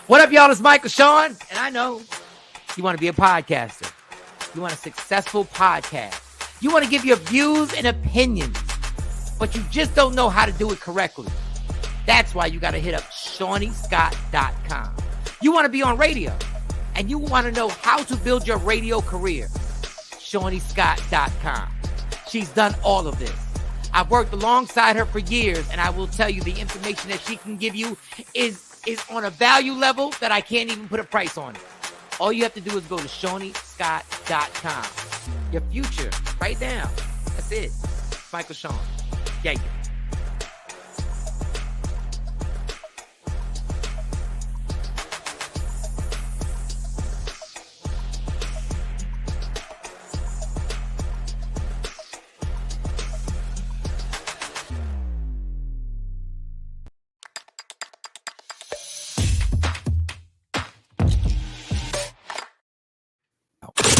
What up, y'all? It's Michael Shawn, and I know you want to be a podcaster. You want a successful podcast. You want to give your views and opinions, but you just don't know how to do it correctly. That's why you got to hit up ShawnyScott.com. You want to be on radio, and you want to know how to build your radio career. ShawnyScott.com. She's done all of this. I've worked alongside her for years, and I will tell you the information that she can give you is on a value level that I can't even put a price on it. All you have to do is go to ShawnyScott.com. Your future, right now. That's it. Michael Shawn. Yeah.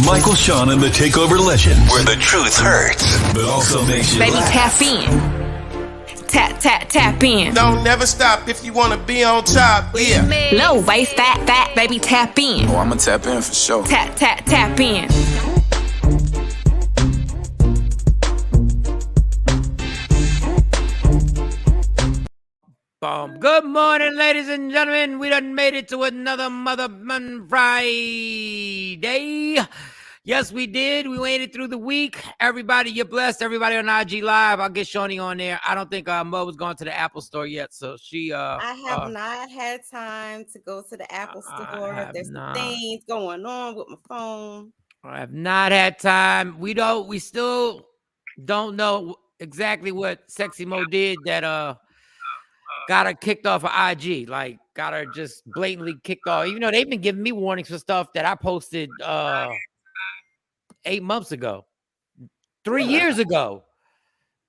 Michael Shawn and the TakeOver Legends, where the truth hurts, but also makes you Baby, laugh. tap in. Tap in. Don't never stop if you wanna be on top. Yeah. Low waist, fat, baby, tap in. Oh, I'ma tap in for sure. Tap in. Good morning, ladies and gentlemen. We done made it to another Mother Friday. Yes, we did. We waited through the week. Everybody, you're blessed. Everybody on IG Live. I'll get Shawnee on there. I don't think Mo was gone to the Apple store yet, so she. I have not had time to go to the Apple store. There's some things going on with my phone. I have not had time. We still don't know exactly what Sexy Mo did that got her kicked off of IG. Like, got her just blatantly kicked off. Even though they've been giving me warnings for stuff that I posted 8 months ago, 3 years ago.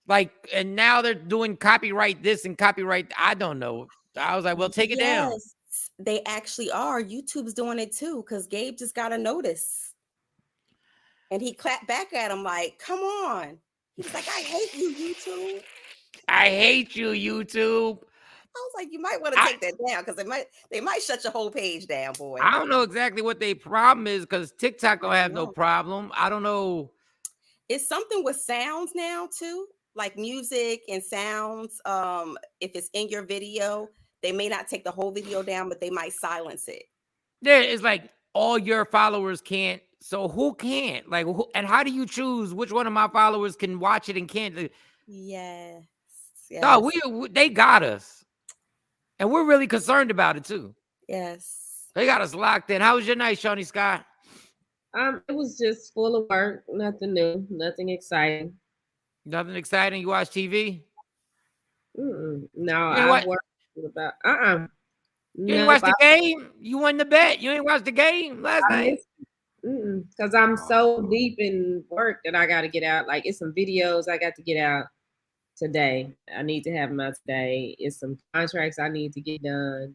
Like, and now they're doing copyright this and copyright. I don't know. I was like, well, take it down. They actually are. YouTube's doing it too, because Gabe just got a notice. And he clapped back at him like, come on. He's like, I hate you, YouTube. I hate you, YouTube. I was like, you might want to take that down, because they might shut your whole page down, boy. I don't know exactly what their problem is, because TikTok don't have no problem. I don't know. It's something with sounds now too, like music and sounds. If it's in your video, they may not take the whole video down, but they might silence it. There is like all your followers can't. So who can't? Like, and how do you choose which one of my followers can watch it and can't? Yes. No, they got us. And we're really concerned about it too. Yes. They got us locked in. How was your night, Shawnee Scott? It was just full of work. Nothing new. Nothing exciting. Nothing exciting. You watch TV? No, I worked about. You ain't watch the game? You won the bet. You ain't watched the game last night? Because I'm so deep in work that I got to get out. Like, it's some videos I got to get out today. I need to have them out today. It's some contracts I need to get done.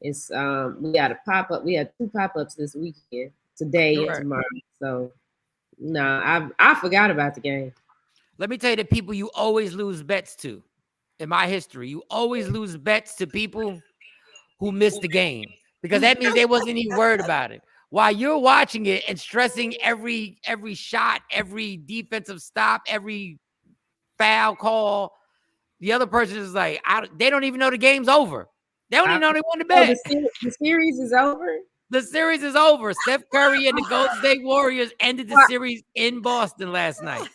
It's we got a pop-up. We had 2 pop-ups this weekend, today and tomorrow. So no, I forgot about the game. Let me tell you the people you always lose bets to. In my history, you always lose bets to people who missed the game, because that means they wasn't even worried about it. While you're watching it and stressing every shot, every defensive stop, every foul call, the other person is like, they don't even know the game's over. They don't even know they won the bet. The series is over? The series is over. Steph Curry and the Golden State Warriors ended the series in Boston last night.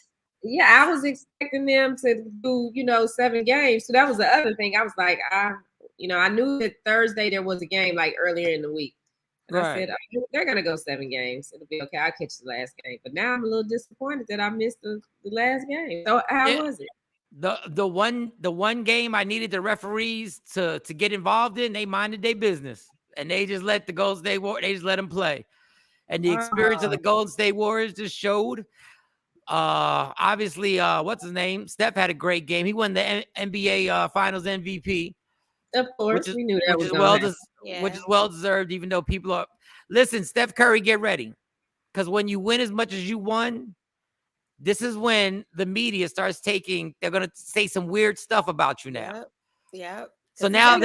Yeah, I was expecting them to do, 7 games. So that was the other thing. I was like, I knew that Thursday there was a game like earlier in the week. And I said, they're going to go 7 games. It'll be okay. I'll catch the last game. But now I'm a little disappointed that I missed the last game. So how was it? The one game I needed the referees to get involved in, they minded their business. And they just let the Golden State Warriors, they just let them play. And the experience of the Golden State Warriors just showed. Obviously, what's his name? Steph had a great game. He won the NBA Finals MVP. Of course, we knew that was which is well deserved, even though people are. Listen, Steph Curry, get ready, because when you win as much as you won, this is when the media starts taking. They're gonna say some weird stuff about you now. Yep. So now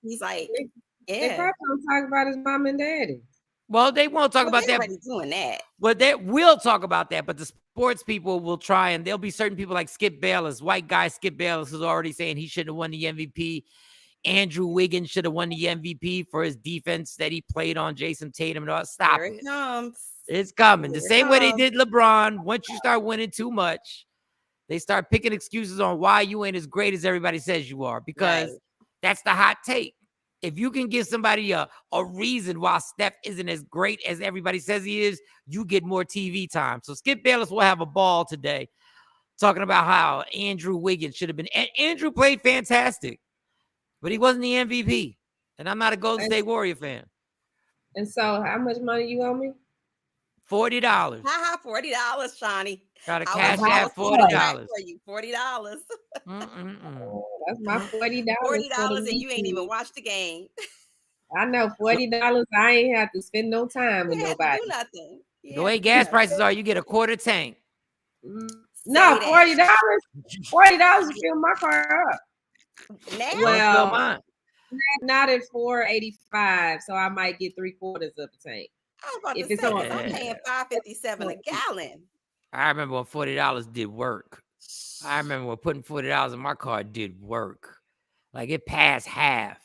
he's like, They Yeah. probably don't talk about his mom and daddy. Well, they won't talk Well, about they're that. already doing that. Well, they will talk about that, but the sports people will try, and there'll be certain people like Skip Bayless, white guy Skip Bayless, who's already saying he shouldn't have won the MVP. Andrew Wiggins should have won the MVP for his defense that he played on Jason Tatum and all. Stop Here it it. comes. It's coming. The Here it same way they comes. did LeBron. Once you start winning too much, they start picking excuses on why you ain't as great as everybody says you are, because Right. that's the hot take. If you can give somebody a reason why Steph isn't as great as everybody says he is, you get more TV time. So Skip Bayless will have a ball today talking about how Andrew Wiggins should have been. And Andrew played fantastic, but he wasn't the MVP. And I'm not a Golden State Warrior fan. And so, how much money you owe me? $40. Haha, $40, Shawnee. Got a I cash was app, keeping track $40. for you. $40. That's my $40. $40 and you ain't even watched the game. I know $40. I ain't have to spend no time with You had to nobody. do nothing. You The had way to do gas nothing. prices are, you get a quarter tank. No, Say $40. that. $40 to fill my car up. Now, Don't fill Well, mine. not at $4.85, so I might get 3/4 of a tank. I was about If to it's say, on, 'cause I'm paying $5.57 a gallon. I remember when $40 did work. I remember when putting $40 in my car did work. Like it passed half.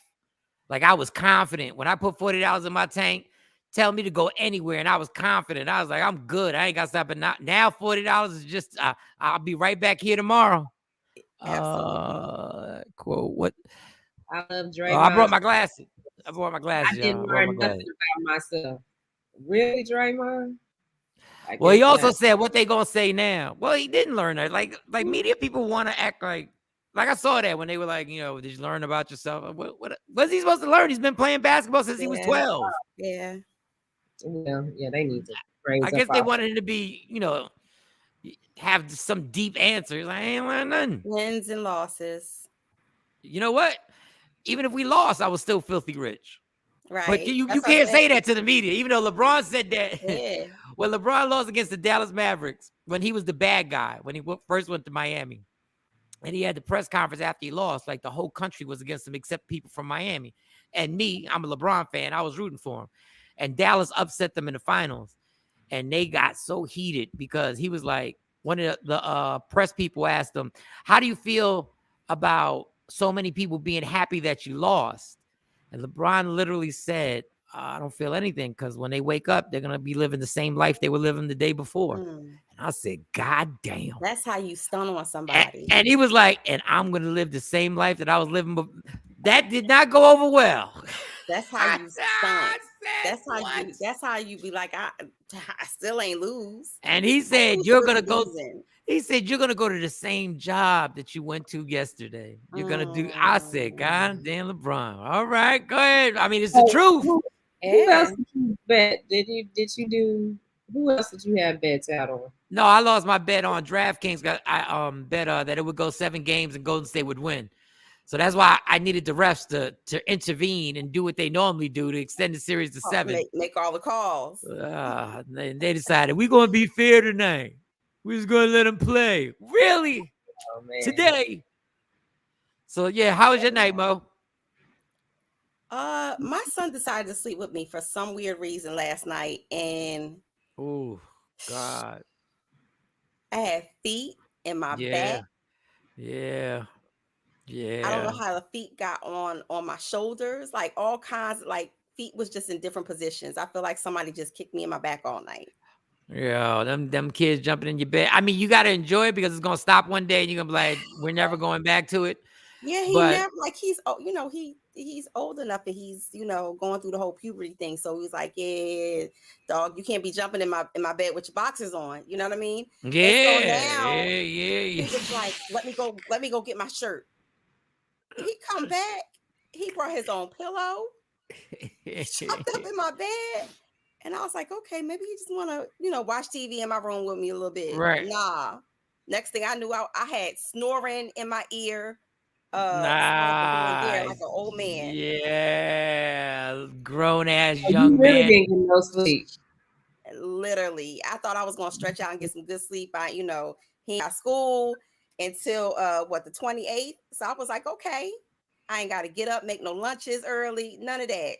Like I was confident when I put $40 in my tank, tell me to go anywhere, and I was confident. I was like, I'm good. I ain't got to stop. But now $40 is just. I'll be right back here tomorrow. Absolutely. Quote what? I love Oh, Draymond. I brought my glasses. I brought my I glasses. didn't learn nothing about myself. Really, Draymond? Well, he also said what they gonna say now. Well, he didn't learn that. Like media people want to act like I saw that when they were like, did you learn about yourself? What's he supposed to learn? He's been playing basketball since he was 12. Yeah. Yeah, they need to raise I guess up they off. wanted him to be, have some deep answers. I ain't learned nothing. Wins and losses. You know what? Even if we lost, I was still filthy rich. Right. But you That's what I'm can't say saying. that to the media, even though LeBron said that. Yeah. When LeBron lost against the Dallas Mavericks, when he was the bad guy, when he first went to Miami, and he had the press conference after he lost, like the whole country was against him except people from Miami. And me, I'm a LeBron fan. I was rooting for him. And Dallas upset them in the finals. And they got so heated because he was like, one of the press people asked him, how do you feel about so many people being happy that you lost? And LeBron literally said, I don't feel anything because when they wake up, they're going to be living the same life they were living the day before. And I said, God damn. That's how you stun on somebody. And he was like, and I'm going to live the same life that I was living before. That did not go over well. That's how you stunt. That's how you be like, I still ain't lose. And he said, you're going to go. He said, you're going to go to the same job that you went to yesterday. You're going to do. I said, God damn, LeBron. All right, go ahead. I mean, it's the truth. Who else did you bet? Who else did you have bets out on? No, I lost my bet on DraftKings. I bet that it would go 7 games and Golden State would win. So that's why I needed the refs to intervene and do what they normally do to extend the series to 7. Make all the calls. They decided we're going to be fair tonight. We're just going to let them play. Really? Oh, man. Today? So, yeah, how was your night, Mo? My son decided to sleep with me for some weird reason last night, and oh God, I had feet in my back. Yeah. I don't know how the feet got on my shoulders, like all kinds. Like feet was just in different positions. I feel like somebody just kicked me in my back all night. Yeah, them kids jumping in your bed. I mean, you got to enjoy it because it's gonna stop one day, and you're gonna be like, we're never going back to it. Yeah, never, like he's old enough and he's going through the whole puberty thing. So he's like, yeah, dog, you can't be jumping in my bed with your boxers on. You know what I mean? Yeah. And so now he was like, let me go get my shirt. He come back. He brought his own pillow. Jumped up in my bed. And I was like, okay, maybe he just want to, watch TV in my room with me a little bit. Right. Nah. Next thing I knew, I had snoring in my ear. Nah, like an old man. Yeah, grown ass You young really man. didn't get no sleep. Literally, I thought I was gonna stretch out and get some good sleep. He got school until the 28th. So I was like, okay. I ain't got to get up, make no lunches early. None of that.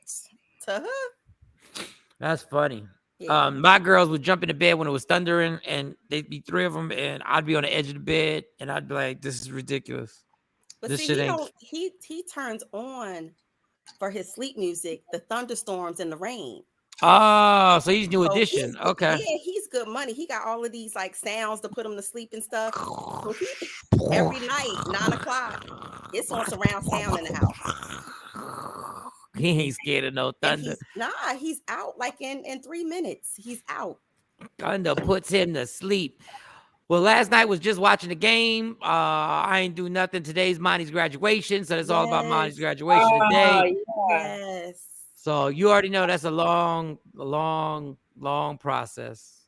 To her. That's funny. Yeah. My girls would jump into bed when it was thundering, and they'd be three of them, and I'd be on the edge of the bed, and I'd be like, "This is ridiculous. But This see, shit he ain't." don't he turns on for his sleep music, the thunderstorms and the rain. Oh, so he's New So Edition. Okay. yeah, he's good money. He got all of these like sounds to put him to sleep and stuff. So he every night, 9 o'clock, it's on surround sound in the house. He ain't scared of no And thunder. he's out like in 3 minutes. He's out. Thunder puts him to sleep. Well, last night was just watching the game. I ain't do nothing. Today's Monty's graduation, so it's all about Monty's Yes. graduation Oh, today. yeah. Yes. So you already know that's a long process.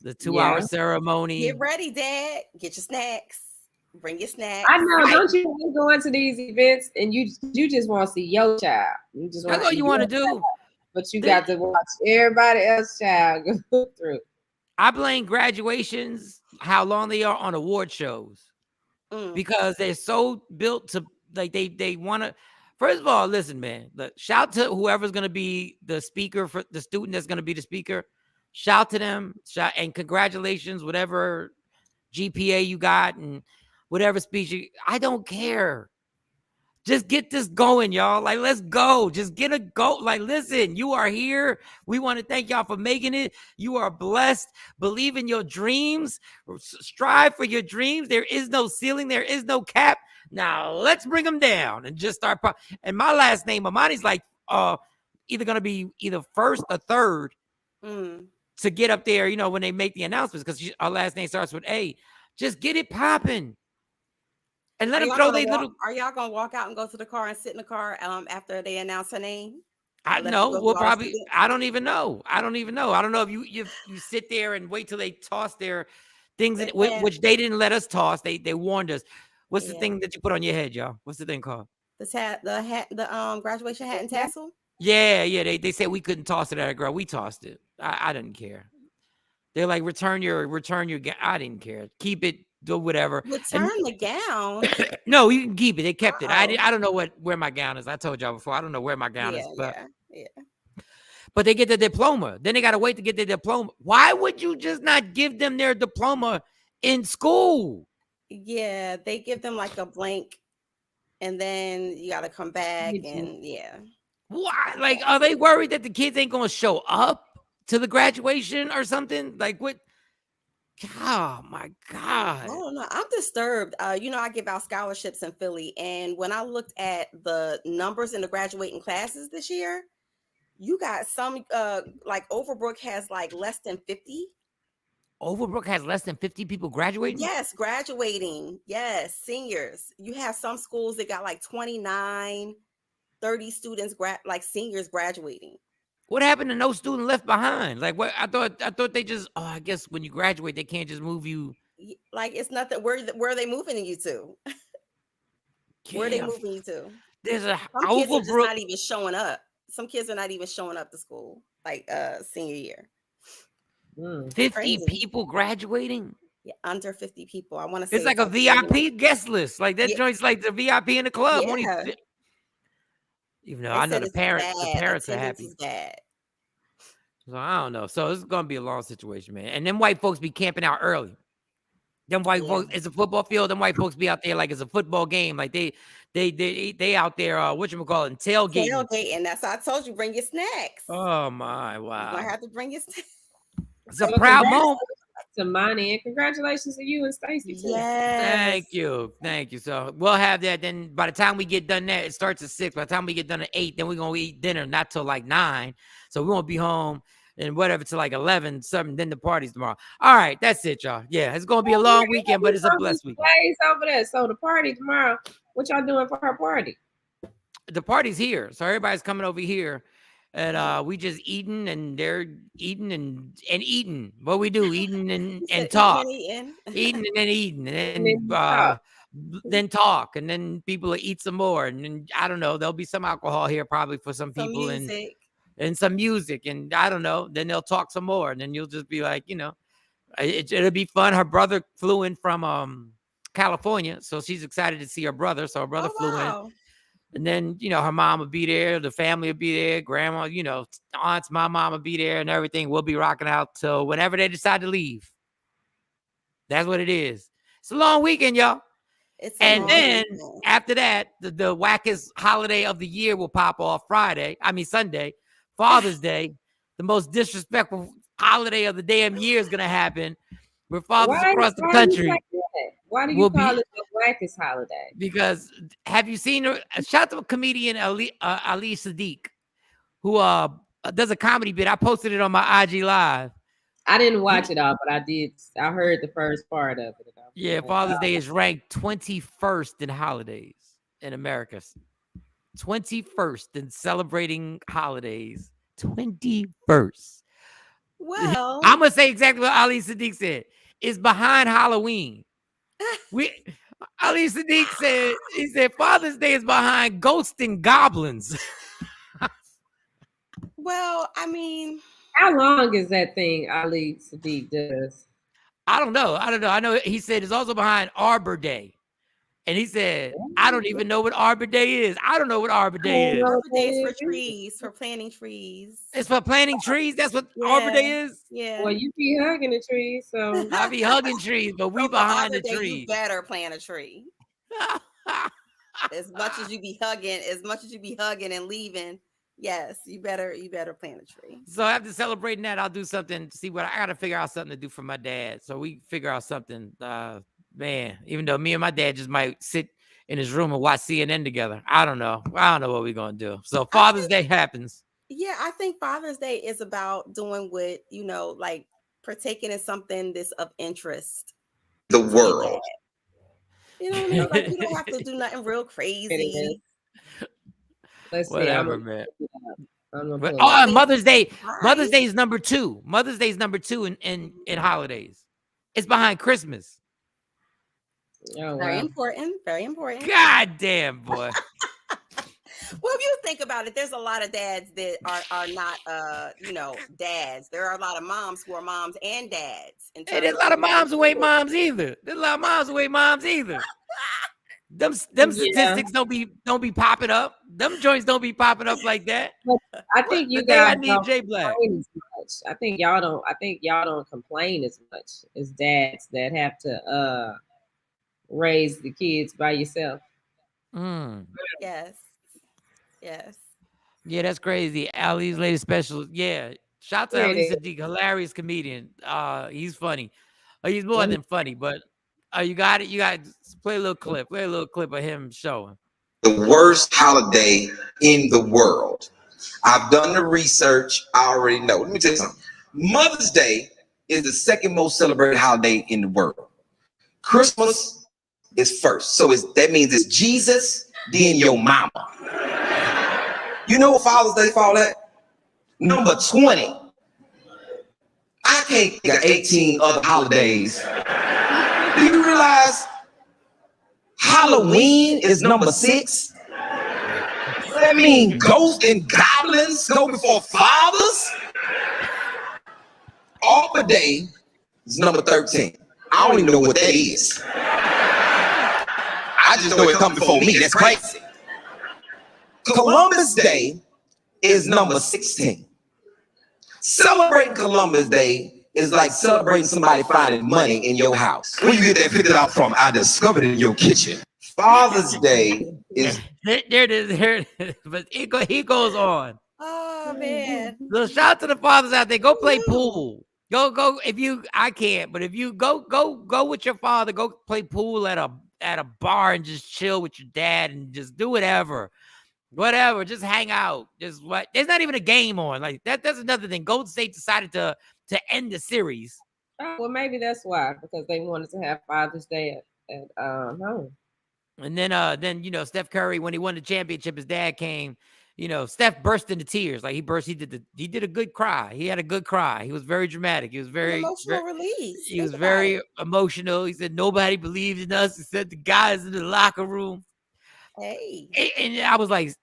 The 2-hour Yeah. ceremony. Get ready, Dad. Get your snacks. Bring your snacks. I know. Don't you want to go into these events and you just want to see your child? You just want That's all you want to do. but you got to watch everybody else's child go through. I blame graduations, how long they are on award shows, because they're so built to like they want to. First of all, listen, man. Shout to whoever's going to be the speaker for the student that's going to be the speaker. Shout to them. Shout and congratulations, whatever GPA you got and whatever speech I don't care. Just get this going, y'all. Like, let's go. Just get a go. Like, listen, you are here. We want to thank y'all for making it. You are blessed. Believe in your dreams. Strive for your dreams. There is no ceiling. There is no cap. Now, let's bring them down and just start. And my last name, Amani's like either going to be either first or third to get up there, you know, when they make the announcements, because our last name starts with A. Just get it popping. And let them throw their little. Are y'all gonna walk out and go to the car and sit in the car after they announce her name? I know. We'll probably. I don't even know. I don't know if you sit there and wait till they toss their things in, which they didn't let us toss. They warned us. What's the thing that you put on your head, y'all? What's the thing called? The hat, the graduation hat and tassel. Yeah. They said we couldn't toss it at a girl. We tossed it. I didn't care. They're like, return your. I didn't care. Keep it. Do whatever. Return the gown. No, you can keep it. They kept it. I don't know where my gown is. I told y'all before. I don't know where my gown is. But but they get the diploma. Then they got to wait to get their diploma. Why would you just not give them their diploma in school? Yeah, they give them like a blank, and then you got to come back and Why? Like, are they worried that the kids ain't gonna show up to the graduation or something? Like what? Oh my God. I don't know. I'm disturbed. I give out scholarships in Philly. And when I looked at the numbers in the graduating classes this year, you got some like Overbrook has like less than 50. Overbrook has less than 50 people graduating? Yes, graduating. Yes, seniors. You have some schools that got like 29, 30 students, seniors graduating. What happened to no student left behind? Like what? I thought they just. Oh, I guess when you graduate, they can't just move you. Like it's nothing. Where are they moving you to? Where are they moving you to? There's a some kids are just not even showing up. Some kids are not even showing up to school like senior year. 50 people graduating. Yeah, under 50 people. I want to say it's like a VIP guest list. Like that joint's like the VIP in the club. Yeah. Even though I know the parents are happy. Bad. So I don't know. So it's gonna be a long situation, man. And then white folks be camping out early. Them white folks, it's a football field. Them white folks be out there like it's a football game. Like they out there. Whatchamacallit, tailgating. Tailgating. That's why I told you bring your snacks. Oh my wow! You might have to bring your snacks. It's a proud moment. To Monty, and congratulations to you and Stacy. Yes. Thank you. So we'll have that. Then by the time we get done, it starts at 6. By the time we get done at 8, then we're gonna eat dinner not till like 9. So we won't be home and whatever till like 11, something. Then the party's tomorrow. All right, that's it, y'all. Yeah, it's gonna be a long weekend, but it's a blessed weekend. Over there. So the party tomorrow. What y'all doing for our party? The party's here, so everybody's coming over here. And we just eating, and they're eating and eating. What we do, eating and talk, eating and then eating, and then talk, and then people will eat some more, and then I don't know. There'll be some alcohol here probably for some people, and some music, and I don't know. Then they'll talk some more, and then you'll just be like, it'll be fun. Her brother flew in from California, so she's excited to see her brother. So her brother flew in. And then, her mom will be there, the family will be there, grandma, aunts, my mom will be there, and everything. We'll be rocking out till whenever they decide to leave. That's what it is. It's a long weekend, y'all. It's a And long then weekend. after that, the wackest holiday of the year will pop off Sunday, Father's Day, the most disrespectful holiday of the damn year is going to happen. Where fathers across the country Why do you will call be it the wackest holiday? because have you seen her? Shout out to a comedian Ali Sadiq, who does a comedy bit. I posted it on my IG Live. I didn't watch it all, but I did. I heard the first part of it. Yeah, Father's Day is ranked 21st in holidays in America. 21st in celebrating holidays. 21st. Well, I'm gonna say exactly what Ali Sadiq said. It's behind Halloween. Ali Sadiq said Father's Day is behind ghosts and goblins. well, I mean, How long is that thing Ali Sadiq does? I don't know. I know he said it's also behind Arbor Day. And he said, I don't even know what Arbor Day is. I don't know what Arbor Day is. Arbor Day is for trees, for planting trees. It's for planting trees. That's what Yeah. Arbor Day is. Yeah. Well, you be hugging the trees, so I be hugging trees, but we So for behind Arbor the Day, trees. you better plant a tree. As much as you be hugging and leaving, yes, you better plant a tree. So after celebrating that, I'll do something. See what I gotta figure out something to do for my dad. So we figure out something. Man, even though me and my dad just might sit in his room and watch CNN together. I don't know what we're gonna do. So Father's Day happens. Yeah, I think Father's Day is about doing what, like partaking in something that's of interest. The world. You know what I mean? Like you don't have to do nothing real crazy. let's see. Whatever, man. Oh, Mother's Day. Right. Mother's Day is number 2. Mother's Day is number 2 in holidays. It's behind Christmas. wow. Very important. Very important. God damn, boy. Well, if you think about it, there's a lot of dads that are not, dads. There are a lot of moms who are moms and dads. Hey, there's a lot of moms who ain't moms either. There's a lot of moms who ain't moms either. Them statistics don't be popping up. Them joints don't be popping up like that. I think you The day I guys need don't J Black. complain as much. I think y'all don't complain as much as dads that have to raise the kids by yourself. Yes. Yes. Yeah, that's crazy. Ali's latest special. Yeah. Shout out to Yeah, Ali it is. Sadiq, hilarious comedian. He's funny. He's more than funny, but you got it. You got play a little clip. Play a little clip of him showing. The worst holiday in the world. I've done the research. I already know. Let me tell you something. Mother's Day is the second most celebrated holiday in the world. Christmas is first. So that means it's Jesus, then your mama. You know what Father's Day fall at? Number 20. I can't think of 18 other holidays. Do you realize Halloween is number 6? That means ghosts and goblins go before fathers? Arbor Day is number 13. I don't even know what that is. I just know it comes before me. That's crazy. Columbus Day is number 16. Celebrating Columbus Day is like celebrating somebody finding money in your house. Where you get that $50 from? I discovered it in your kitchen. Father's Day is There it is. There it is. But he goes on. Oh man. So shout out to the fathers out there. Go play pool. Go. If you, I can't, but if you go with your father, go play pool at a bar and just chill with your dad and just do whatever. Just hang out. Just what? There's not even a game on. Like that. That's another thing. Golden State decided to end the series. Well, maybe that's why, because they wanted to have Father's Day at home. And then Steph Curry, when he won the championship, his dad came. Steph burst into tears. Like he did a good cry. He had a good cry. He was very dramatic. He was very emotional release. He was very emotional. He said nobody believed in us. He said the guys in the locker room. Hey. And I was like,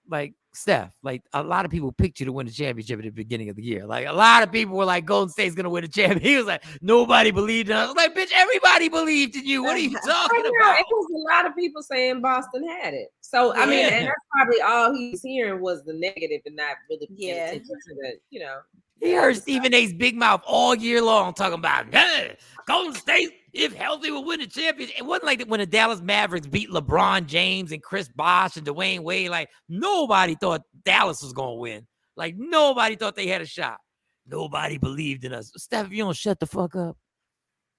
Steph, like a lot of people picked you to win the championship at the beginning of the year. Like a lot of people were like, Golden State's gonna win the championship. He was like, nobody believed in us. I was like, bitch, everybody believed in you. What are you I talking know, about? it was a lot of people saying Boston had it. So I mean, Yeah. and that's probably all he was hearing was the negative and not really paying Yeah. attention to the, you know. He heard Stephen A's big mouth all year long talking about, hey, Golden State, if healthy, will win the championship. It wasn't like that when the Dallas Mavericks beat LeBron James and Chris Bosh and Dwayne Wade. Like, nobody thought Dallas was going to win. Like, nobody thought they had a shot. Nobody believed in us. Steph, if you don't shut the fuck up.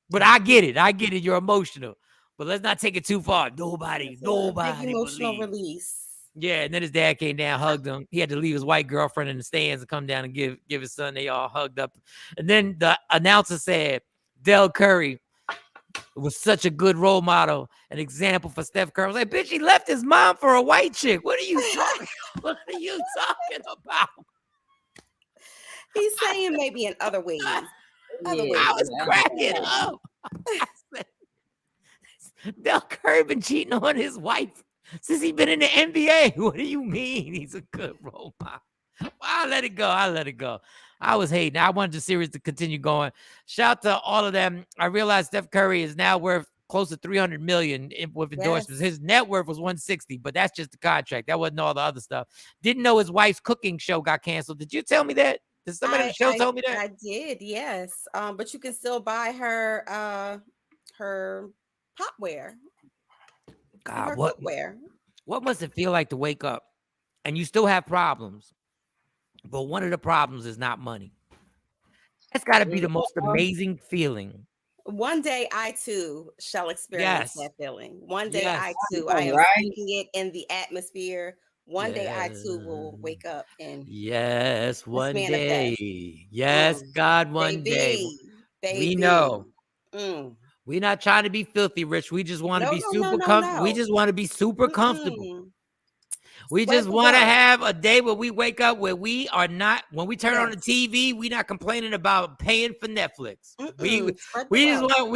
But I get it. I get it. You're emotional. But let's not take it too far. Nobody Big believed. emotional release. Yeah, and then his dad came down, hugged him. He had to leave his white girlfriend in the stands and come down and give his son. They all hugged up. And then the announcer said, Del Curry was such a good role model, an example for Steph Curry. I was like, bitch, he left his mom for a white chick. What are you talking? What are you talking about? He's saying maybe in other ways. Other ways. I was cracking up. I said, Del Curry been cheating on his wife since he been in the NBA. What do you mean he's a good role model? I let it go. I was hating. I wanted the series to continue going. Shout to all of them. I realized Steph Curry is now worth close to $300 million with endorsements. Yes. His net worth was $160, but that's just the contract. That wasn't all the other stuff. Didn't know his wife's cooking show got canceled. Did you tell me that? Did somebody on the show tell me that? I did, yes. But you can still buy her popware. God, Her what cookware. What must it feel like to wake up and you still have problems, but one of the problems is not money? That's got to be the most amazing feeling. One day I too shall experience Yes. that feeling. One day Yes. I too, I am Right. speaking it in the atmosphere. One day I too will wake up and Yes, one manifest. day. Yes, God, one day. Baby. We know. Mm. We're not trying to be filthy rich. We just want to No, be no, super no, comfortable. We no. just want to be super comfortable. Mm-mm. We Sweat just the want to rug. have a day where we wake up where we are not, when we turn on the Yes. TV, we're not complaining about paying for Netflix. We Mm-mm. Sweat the we just rug. want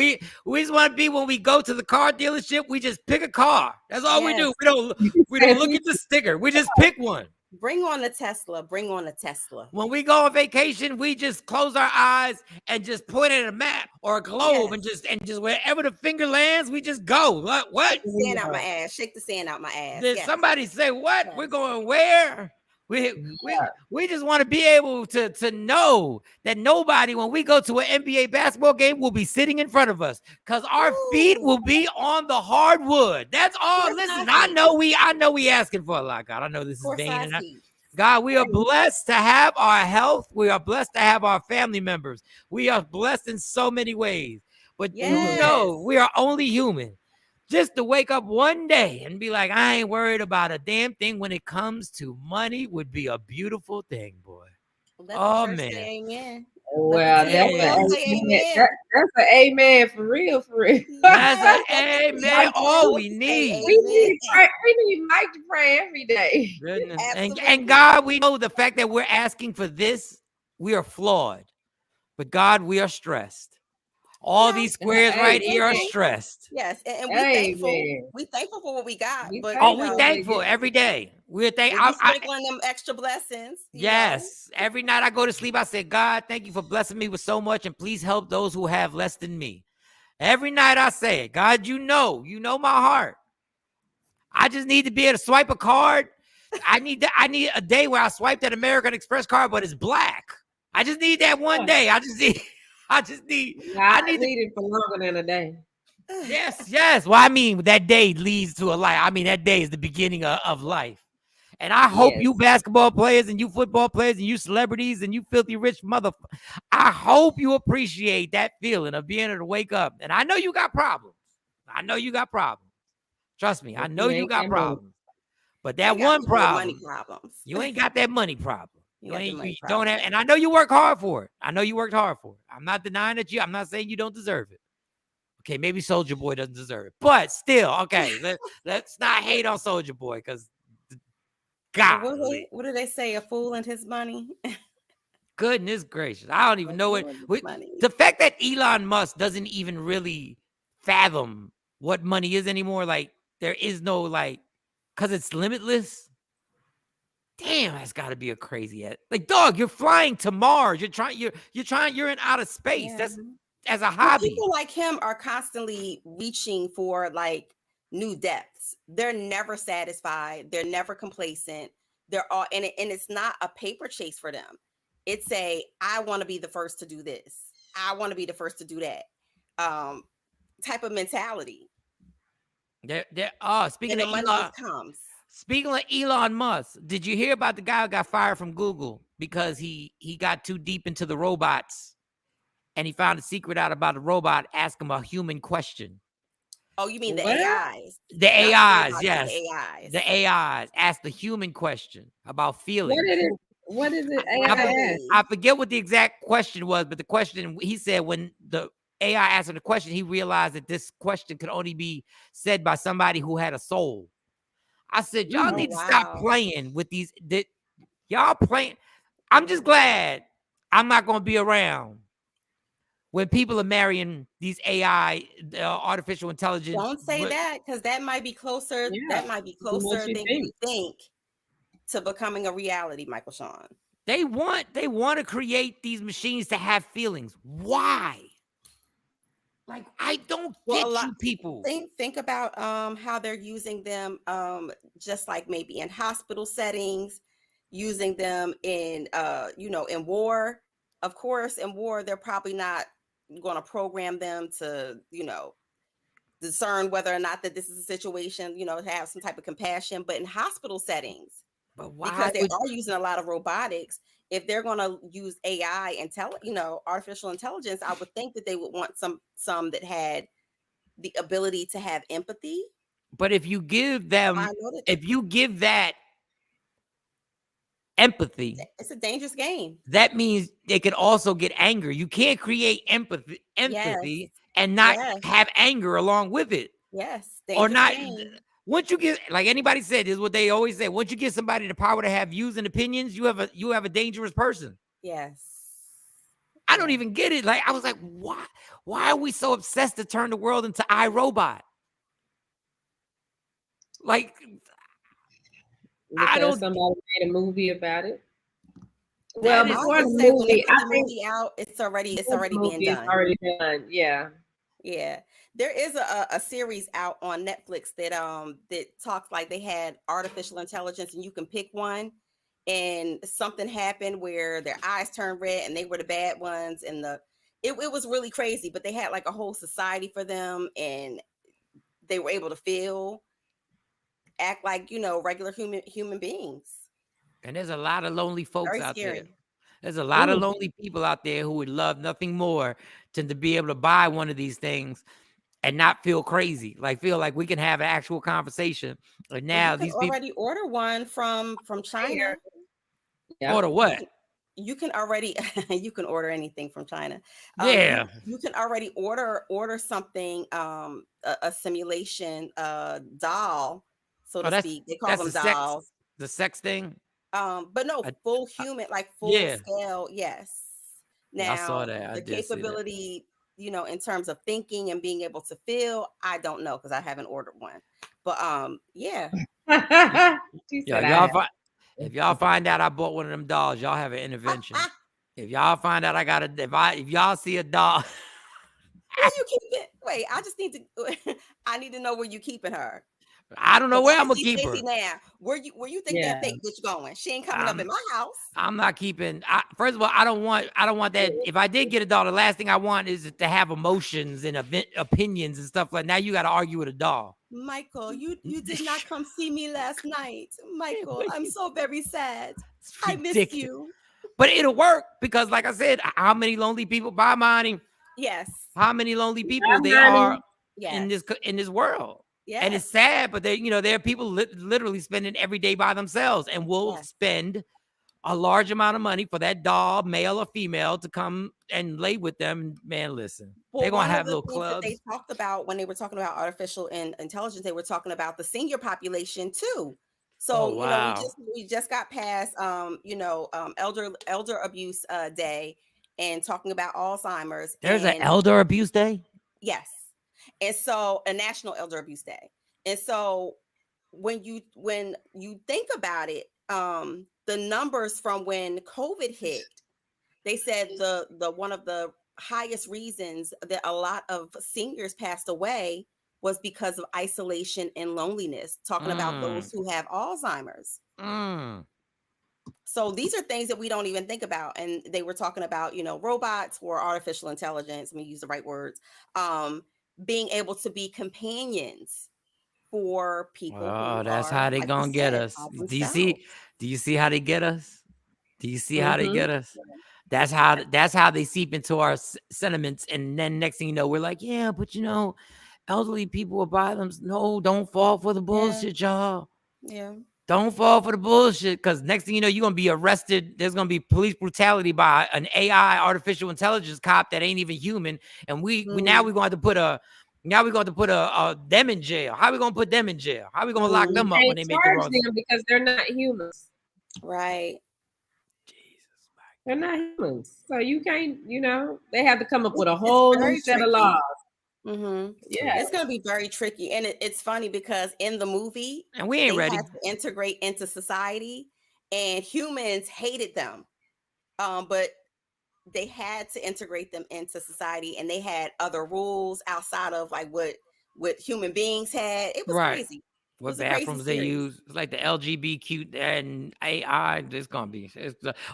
we just want to be when we go to the car dealership, we just pick a car. That's all we do. Yes. We don't look at the sticker. We just pick one. Bring on the Tesla. Bring on the Tesla. When we go on vacation, we just close our eyes and just point at a map or a globe and just wherever the finger lands, we just go. What? Shake the sand out my ass. Shake the sand out my ass. Did Yes. somebody say what? Yes. We're going where? We just want to be able to know that nobody, when we go to an NBA basketball game, will be sitting in front of us because our feet will be on the hardwood. That's all. Listen, I know we asking for a lot, God. I know this is vain, and God, we are blessed to have our health. We are blessed to have our family members. We are blessed in so many ways. But you know, we are only human. Just to wake up one day and be like, I ain't worried about a damn thing when it comes to money would be a beautiful thing, boy. Oh, man. Amen. Well, that's amen. That's an amen for real, for real. That's an amen. All we need. We need Mike to pray every day. Goodness. And God, we know the fact that we're asking for this, we are flawed. But God, we are stressed. All these squares right here are stressed. Yes, and we're thankful. We're thankful for what we got. But we're thankful every day. We're thankful. Sprinkling them extra blessings. Yes. Every night I go to sleep, I say, God, thank you for blessing me with so much, and please help those who have less than me. Every night I say it. God, you know my heart. I just need to be able to swipe a card. I need a day where I swipe that American Express card, but it's black. I just need that one day. I need it for longer than a day. Yes. Well, I mean, that day leads to a life. I mean, that day is the beginning of life. And I hope you basketball players and you football players and you celebrities and you filthy rich I hope you appreciate that feeling of being able to wake up. And I know you got problems. Trust me, I know you got problems. But that one problem, money problems. You ain't got that money problem. You don't have, and I know you work hard for it. I'm not denying that I'm not saying you don't deserve it. Okay, maybe Soulja Boy doesn't deserve it, but still, okay, let's not hate on Soulja Boy because God. What do they say? A fool and his money. Goodness gracious, I don't even know the fact that Elon Musk doesn't even really fathom what money is anymore. Like there is no because it's limitless. damn, that's got to be a crazy like, dog. You're flying to Mars. You're in outer space. Yeah. That's as a Well, hobby. people like him are constantly reaching for like new depths. They're never satisfied. They're never complacent. They're all and it's not a paper chase for them. It's I want to be the first to do this. I want to be the first to do that. Type of mentality. Speaking And of the money Elon, just comes. speaking of Elon Musk, did you hear about the guy who got fired from Google because he got too deep into the robots and he found a secret out about a robot, ask him a human question. Oh, you mean the What? AIs? The AIs, robots, yes. The AIs. The AIs asked the human question about feelings. What is it? AI I forget what the exact question was, but the question, he said when the AI asked him the question, he realized that this question could only be said by somebody who had a soul. I said, y'all need to stop playing with these. Y'all playing. I'm just glad I'm not going to be around when people are marrying these AI, artificial intelligence. Don't say that, because that might be closer. Yeah. That might be closer than you think to becoming a reality, Michael Shawn. They want to create these machines to have feelings. Why? Like, I don't get you people. Think about how they're using them, just like maybe in hospital settings, using them in in war. Of course, in war, they're probably not going to program them to, discern whether or not that this is a situation, to have some type of compassion. But in hospital settings, but why? Because they are using a lot of robotics. If they're going to use AI and artificial intelligence, I would think that they would want some that had the ability to have empathy. But if you give them, that empathy, it's a dangerous game. That means they could also get anger. You can't create empathy and not have anger along with it. Yes, or not. Once you get, like anybody said, is what they always say. Once you give somebody the power to have views and opinions, you have a dangerous person. Yes. I don't even get it. Like, I was like, why are we so obsessed to turn the world into iRobot? Like, because somebody made a movie about it. Well, before the movie, I think out, it's already being done. It's already done. Yeah. Yeah. There is a series out on Netflix that talks like they had artificial intelligence and you can pick one, and something happened where their eyes turned red and they were the bad ones, and it was really crazy, but they had like a whole society for them and they were able to act like, regular human beings. And there's a lot of lonely folks out there. There's a lot of lonely people out there who would love nothing more than to be able to buy one of these things and not feel crazy, like feel like we can have an actual conversation. But now you can already order one from China. Yeah. Order what? You can already you can order anything from China. Yeah. You can already order something, a simulation doll, so to speak. They call them dolls. The sex thing. But no, full human, like full scale. Yes. Now I saw that. The capability, in terms of thinking and being able to feel, I don't know because I haven't ordered one. But yeah. If y'all find out I bought one of them dolls, y'all have an intervention. If y'all find out if y'all see a doll. Where you keep it? Wait, I just need to. I need to know where you keeping her. I don't know where I'm gonna keep her. Now, where you think that fake bitch going? She ain't coming up in my house. I'm not keeping. First of all, I don't want that. If I did get a doll, the last thing I want is to have emotions and opinions and stuff like that. Now you got to argue with a doll. Michael, you did not come see me last night. Michael, I'm so very sad. I miss you. But it'll work because, like I said, how many lonely people? Bye, Monty. Yes. How many lonely people there are in this world? Yeah. And it's sad, but there are people literally spending every day by themselves and will spend a large amount of money for that doll, male or female, to come and lay with them. Man, listen, they're going to have little clubs. They talked about when they were talking about artificial intelligence, they were talking about the senior population too. So, we just got past, elder abuse day and talking about Alzheimer's. There's an elder abuse day? Yes. And so a National Elder Abuse Day. And so when you think about it, the numbers from when COVID hit, they said the one of the highest reasons that a lot of seniors passed away was because of isolation and loneliness, talking about those who have Alzheimer's. So these are things that we don't even think about. And they were talking about, robots or artificial intelligence, let me use the right words, being able to be companions for people Oh, who that's are, how they like you gonna get said, us. by Do you see? themselves. Do you see how they get us? Do you see how they Mm-hmm. get us? That's how they seep into our sentiments, and then next thing you know, we're like, yeah, but elderly people are by them. No, don't fall for the Yeah. bullshit, y'all. Yeah. Don't fall for the bullshit, because next thing you know, you're gonna be arrested. There's gonna be police brutality by an AI, artificial intelligence cop that ain't even human, and now we're going to put them in jail. How we gonna put them in jail? How we gonna lock You them up when can't they make the charge wrong? them because they're not humans. Right. Jesus, They're not humans. So you can't, they have to come up with a It's whole new very set of tricky. laws. Mm-hmm. Yeah. It's going to be very tricky. And it's funny because in the movie, and we ain't they ready. had to integrate into society and humans hated them. But they had to integrate them into society and they had other rules outside of like what human beings had. It was Right. crazy. It What was a crazy bathrooms they series. use? It's like the LGBTQ and AI. It's gonna be.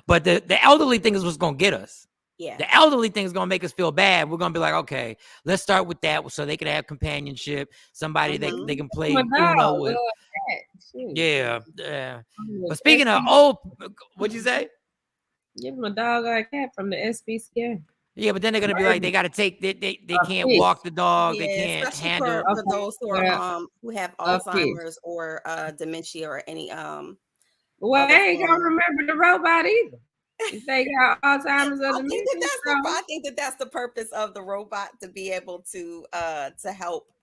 But the elderly thing is what's gonna get us. Yeah. The elderly thing is gonna make us feel bad. We're gonna be like, okay, let's start with that, so they can have companionship. Somebody that they can play My Uno dog. with. Shoot. Yeah, yeah. But The speaking of SPCA. old, what'd you say? Give him a dog or a cat from the SPCA. Yeah, but then they're gonna be like, they gotta take. They A can't fish. walk the dog. They Yeah, can't especially handle. for Okay. those Yeah, who have a fish. Alzheimer's or dementia or any Well, other they ain't gonna form. remember the robot either. If they got Alzheimer's or dementia, so I think that that's the purpose of the robot, to be able to help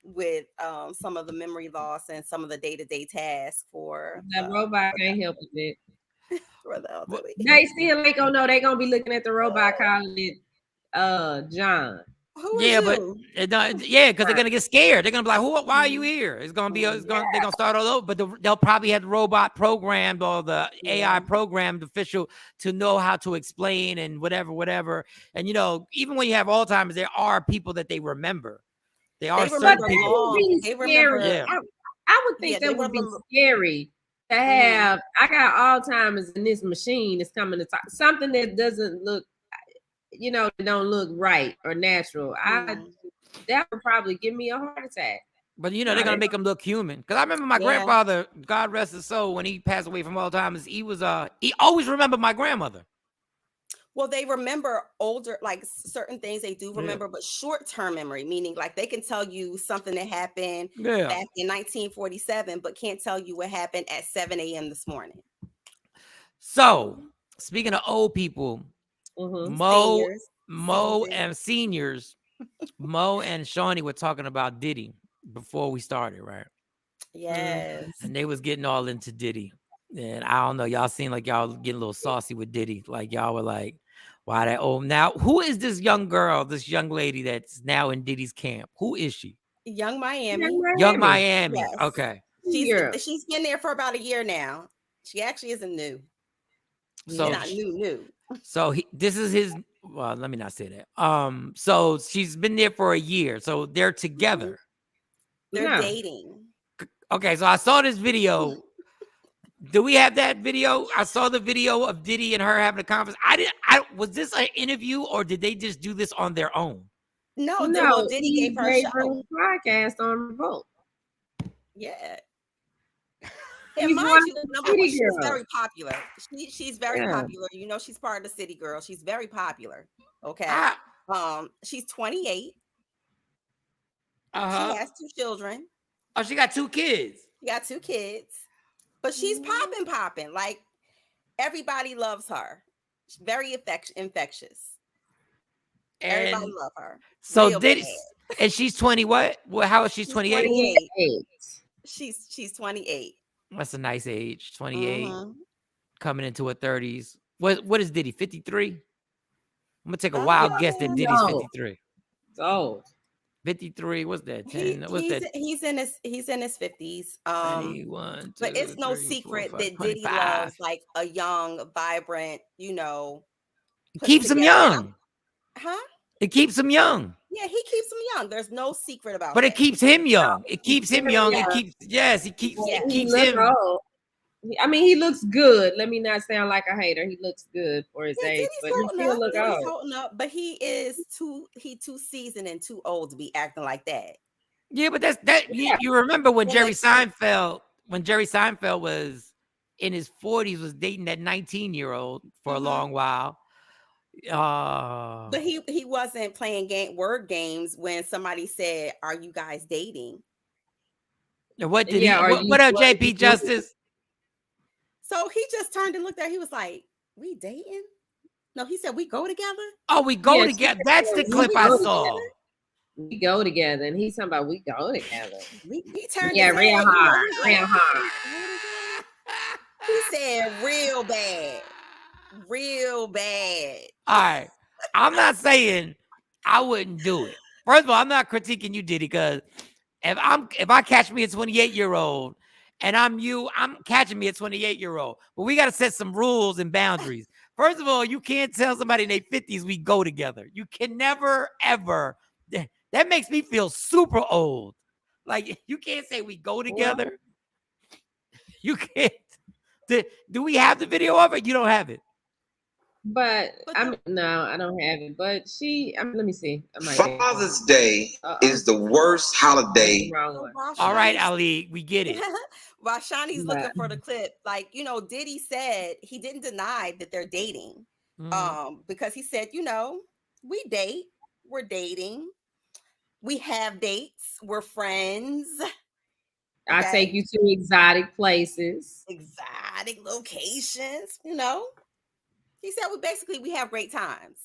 with some of the memory loss and some of the day-to-day tasks that robot can't help with it. for the elderly. They still ain't gonna know. They gonna be looking at the robot calling it John. Who is Yeah, but you? yeah, because they're gonna get scared. They're gonna be like, Why are you here?" It's gonna be. They're gonna start all over. But they'll probably have the robot programmed or the AI programmed official to know how to explain and whatever. And even when you have Alzheimer's, there are people that they remember. They are They certain remember people. Would be They scary. remember. Yeah. I would think Yeah, they that would be remember. scary to have. I got Alzheimer's and this machine is coming to talk something that doesn't look, that don't look right or natural. That would probably give me a heart attack. But they're gonna make them look human. Because I remember my grandfather, God rest his soul, when he passed away from Alzheimer's, he always remembered my grandmother. Well, they remember older, like certain things they do remember, but short-term memory, meaning like they can tell you something that happened back in 1947, but can't tell you what happened at 7 a.m. this morning. So, speaking of old people, Mo and seniors, Mo and Shawnee were talking about Diddy before we started, right? Yes. And they was getting all into Diddy. And I don't know, y'all seem like y'all getting a little saucy with Diddy. Like y'all were like, why that old? Now, who is this young girl, this young lady that's now in Diddy's camp? Who is she? Young Miami. Young Miami. Yes. Okay. She's been there for about a year now. She actually isn't new. So not new. So this is his. Well, let me not say that. So she's been there for a year. So they're together. They're dating. Okay, so I saw this video. Do we have that video? I saw the video of Diddy and her having a conference. Was this an interview or did they just do this on their own? No, Diddy gave her a show. Podcast on Revolt. Yeah. And mind you, number one, she's very popular. She's very popular. She's part of the city girl. She's very popular. Okay. She's 28. She has 2 children. Oh, she got 2 kids. She got 2 kids. But she's popping. Like everybody loves her. She's very infectious. And everybody love her. So and she's 20 what? Well, how is she 28? 28. She's 28. That's a nice age. 28. Coming into her 30s. What is Diddy? 53? I'm gonna take a wild guess that Diddy's 53. It's old. 53. What's that? He 10. What's that? he's in his 50s. 21, But 2, it's no 3, 4, secret 5, that Diddy 25. loves like a young, vibrant, put Keeps him together. young. Huh? It keeps him young. Yeah, he keeps him young. There's no secret about But it that. keeps him young. It keeps him young. It Yeah. keeps it Yeah. He keeps look him. old. I mean, he looks good. Let me not sound like a hater. He looks good for his Yeah, age, Diddy's but he holding still up. look Diddy's old. holding up, but he too seasoned and too old to be acting like that. Yeah, but you remember when Well, Jerry like- Seinfeld was in his 40s, was dating that 19-year-old for a long while. But he wasn't playing word games when somebody said, "Are you guys dating?" What did Yeah, he? are you- What up, what are you JP doing? Justice? So he just turned and looked at her. He was like, "We dating?" No, he said, "We go together." Oh, we go Yeah, together. she That's said the clip we I go saw. We go together, and he's talking about we go together. He turned Yeah, his real head, hard, he was real like, hard. he said, "Real bad, real bad." All right. I'm not saying I wouldn't do it. First of all, I'm not critiquing you, Diddy, because if I catch me a 28-year-old and I'm you, I'm catching me a 28-year-old. But we got to set some rules and boundaries. First of all, you can't tell somebody in their 50s we go together. You can never, ever. That makes me feel super old. Like, you can't say we go together. You can't. Do we have the video of it? You don't have it. But no, I don't have it. But let me see. Father's Day is the worst holiday. All right, Ali, we get it. While Shawnee's looking for the clip, like, Diddy said he didn't deny that they're dating. Because he said, we date, we're dating, we have dates, we're friends. I take you to exotic places, exotic locations, He said we have great times.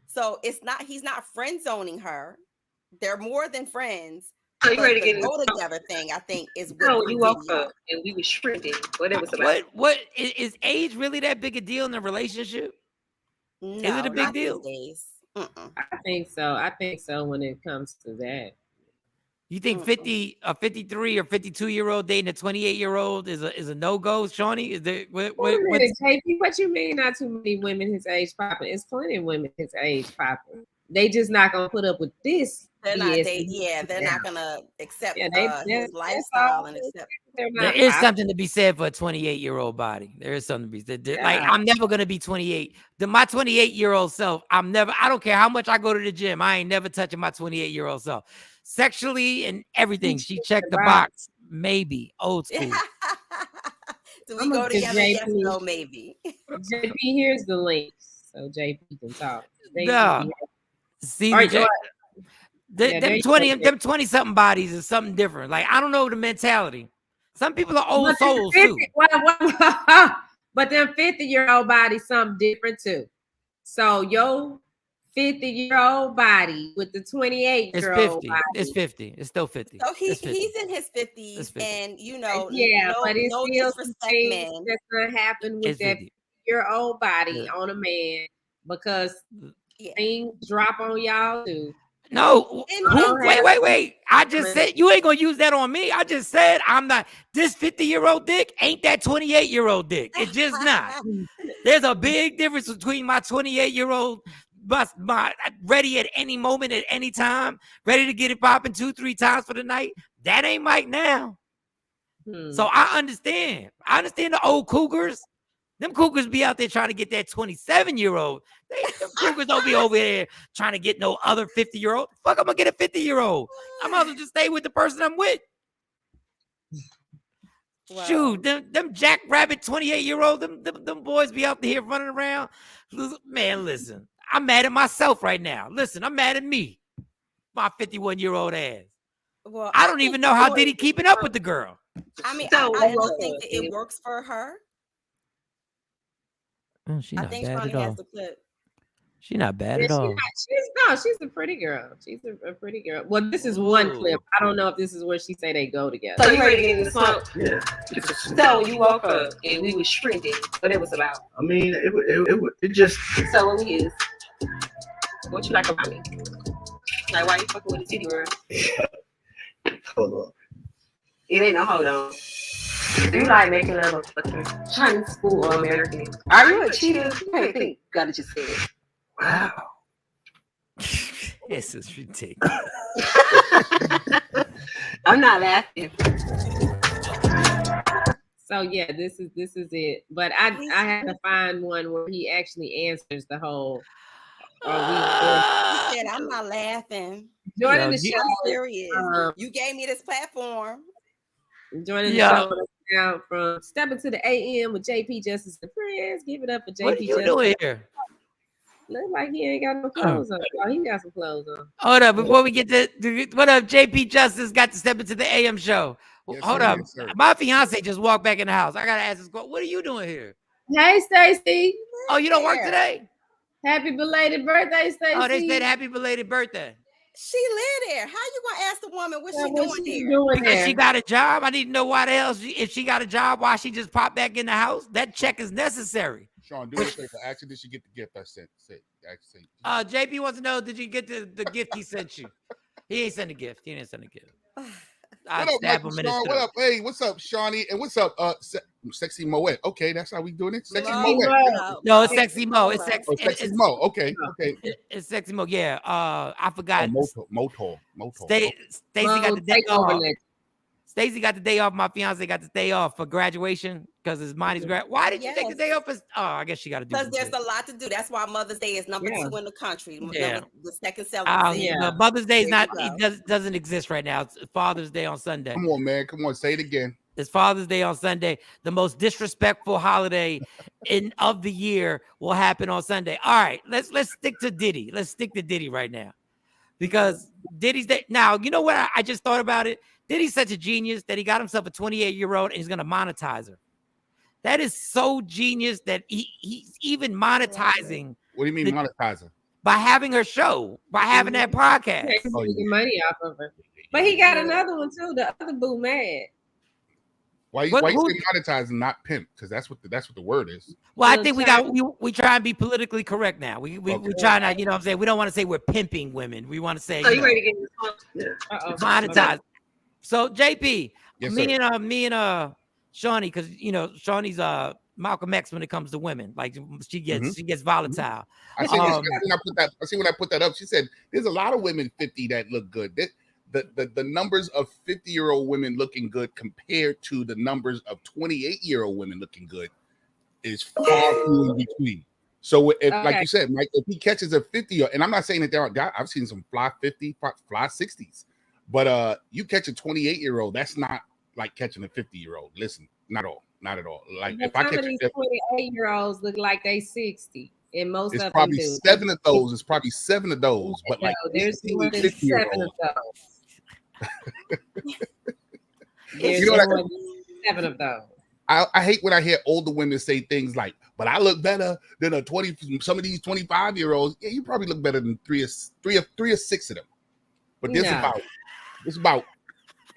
So he's not friend zoning her. They're more than friends. So you ready to get go together thing, I think, is what no, you woke up and we were shredded. What it was about. What is age really that big a deal in a relationship? No, is it a big deal? These days. I think so. I think so when it comes to that. You think a 53 or 52-year-old dating a 28-year-old is a no-go, Shawnee? Is there Wait a minute, JP, what you mean not too many women his age popping? It's plenty of women his age popping. They just not gonna put up with this. They're not gonna accept his lifestyle and accept. There is something to be said for a 28-year-old body. There is something to be said. Yeah. Like, I'm never gonna be 28. My 28-year-old self, I don't care how much I go to the gym, I ain't never touching my 28-year-old self. Sexually and everything, she checked the box. Maybe old school. Do we go together? Yes, no, maybe. JP, here's the link, so JP can talk. See, them 20-something bodies is something different. Like, I don't know the mentality. Some people are old souls too. But them 50-year-old bodies something different too. So your 50-year-old body with the 28-year-old body. It's 50. It's still 50. So he's in his 50s, and but it's no still disrespect, man. That's gonna happen with that 50-year-old body on a man because things drop on y'all too. No, wait. I just said you ain't gonna use that on me. I just said I'm not. This 50-year-old dick ain't that 28-year-old dick. It's just not. There's a big difference between my 28-year-old, my ready at any moment, at any time, ready to get it popping 2-3 times for the night. That ain't Mike now. So I understand. I understand the old cougars. Them cougars be out there trying to get that 27-year-old. Them cougars don't be over there trying to get no other 50-year-old. Fuck, I'm gonna get a 50-year-old. I might as well just stay with the person I'm with. Wow. Shoot, them jackrabbit 28-year-old, them boys be out here running around. Man, listen, I'm mad at myself right now. Listen, I'm mad at me, my 51-year-old ass. Well, I don't even know how Diddy keeping up with the girl. I mean, I don't think that it works for her. Oh, she's not bad at all. She's not bad at all. She's a pretty girl. She's a pretty girl. Well, this is one clip. I don't know if this is where she say they go together. So you ready to get in the smoke? Yeah. So you woke up and we was shredded. What it was about? I mean, it just. So what we is? What you like about me? Like, why you fucking with a titty girl? Hold on. It ain't no hold on. Do you like making love a fucking Chinese food or American? Are you a cheater? You can't think. Gotta just say it. Wow. This is ridiculous. I'm not laughing. So yeah, this is it. But I had to find one where he actually answers the whole. He said, "I'm not laughing. Joining the Yo, show. I'm serious. You gave me this platform." Joining the show now from Step Into the AM with JP Justice and Friends. Give it up for JP What are you Justice. doing here? Look like he ain't got no clothes on. Oh, he got some clothes on. Hold up, before we get to what up, JP Justice got to step into the AM show. Yes, Hold sir, up, yes, sir. my fiance just walked back in the house. I gotta ask this. What are you doing here? Hey, Stacy. Oh, you don't work today? Happy belated birthday, Stacy. Oh, they said happy belated birthday. She live there. How you gonna ask the woman what she What's doing she there? doing Because there? she got a job. I need to know why the hell if she got a job, why she just popped back in the house. That check is necessary. Shawn, do me a favor. Actually, did she get the gift I sent? JP wants to know, did you get the gift he sent you? He ain't sent a gift. He didn't send a gift. What up, Michael Shawn? What up? Hey, what's up, Shawnee? And what's up, Sexy Moet? Okay, that's how we doing it. Sexy Moet. No, it's Sexy Mo. It's Oh, Sexy Mo. Okay, okay. It's Sexy Mo. Yeah. I forgot. Motor. Stacy got the day off. Stacy got the day off. My fiance got the day off for graduation because it's Monty's grad. Why did you take the day off? I guess she got to do. Because there's a lot to do. That's why Mother's Day is number 2 in the country. Yeah. The second selling. No, Mother's Day is not. It doesn't exist right now. It's Father's Day on Sunday. Come on, man. Come on, say it again. It's Father's Day on Sunday. The most disrespectful holiday of the year will happen on Sunday. All right, let's stick to Diddy. Let's stick to Diddy right now, because Diddy's day. Now, you know what? I just thought about it. Diddy's such a genius that he got himself a 28-year-old and he's going to monetize her. That is so genius that he's even monetizing. What do you mean monetizing? By having her show, by having that podcast. He's making money off of her. But he got another one too. The other boo mad. Why you say monetizing, not pimp? Because that's what the word is. Well, I think we try and be politically correct now. We try not, you know what I'm saying? We don't want to say we're pimping women. We want to say So you ready to get this monetize. So JP, yes, me and Shawnee, because you know Shawnee's Malcolm X when it comes to women. Like she gets volatile. I see when I put that up. She said there's a lot of women 50 that look good. The numbers of 50-year-old women looking good compared to the numbers of 28-year-old women looking good is far few in between. So if, like you said, Mike, if he catches a 50, and I'm not saying that there aren't guys, I've seen some fly 50, fly 60s. But you catch a 28-year-old, that's not like catching a 50-year-old. Listen, not at all. Like if I catch these 28-years look like they 60, and most it's of probably them do. 7 of those. It's probably 7 of those. But like there's more than 7 of those. You know what 7 of those. I hate when I hear older women say things like, "But I look better than a 20." Some of these 25-year-olds, yeah, you probably look better than three or six of them. But there's about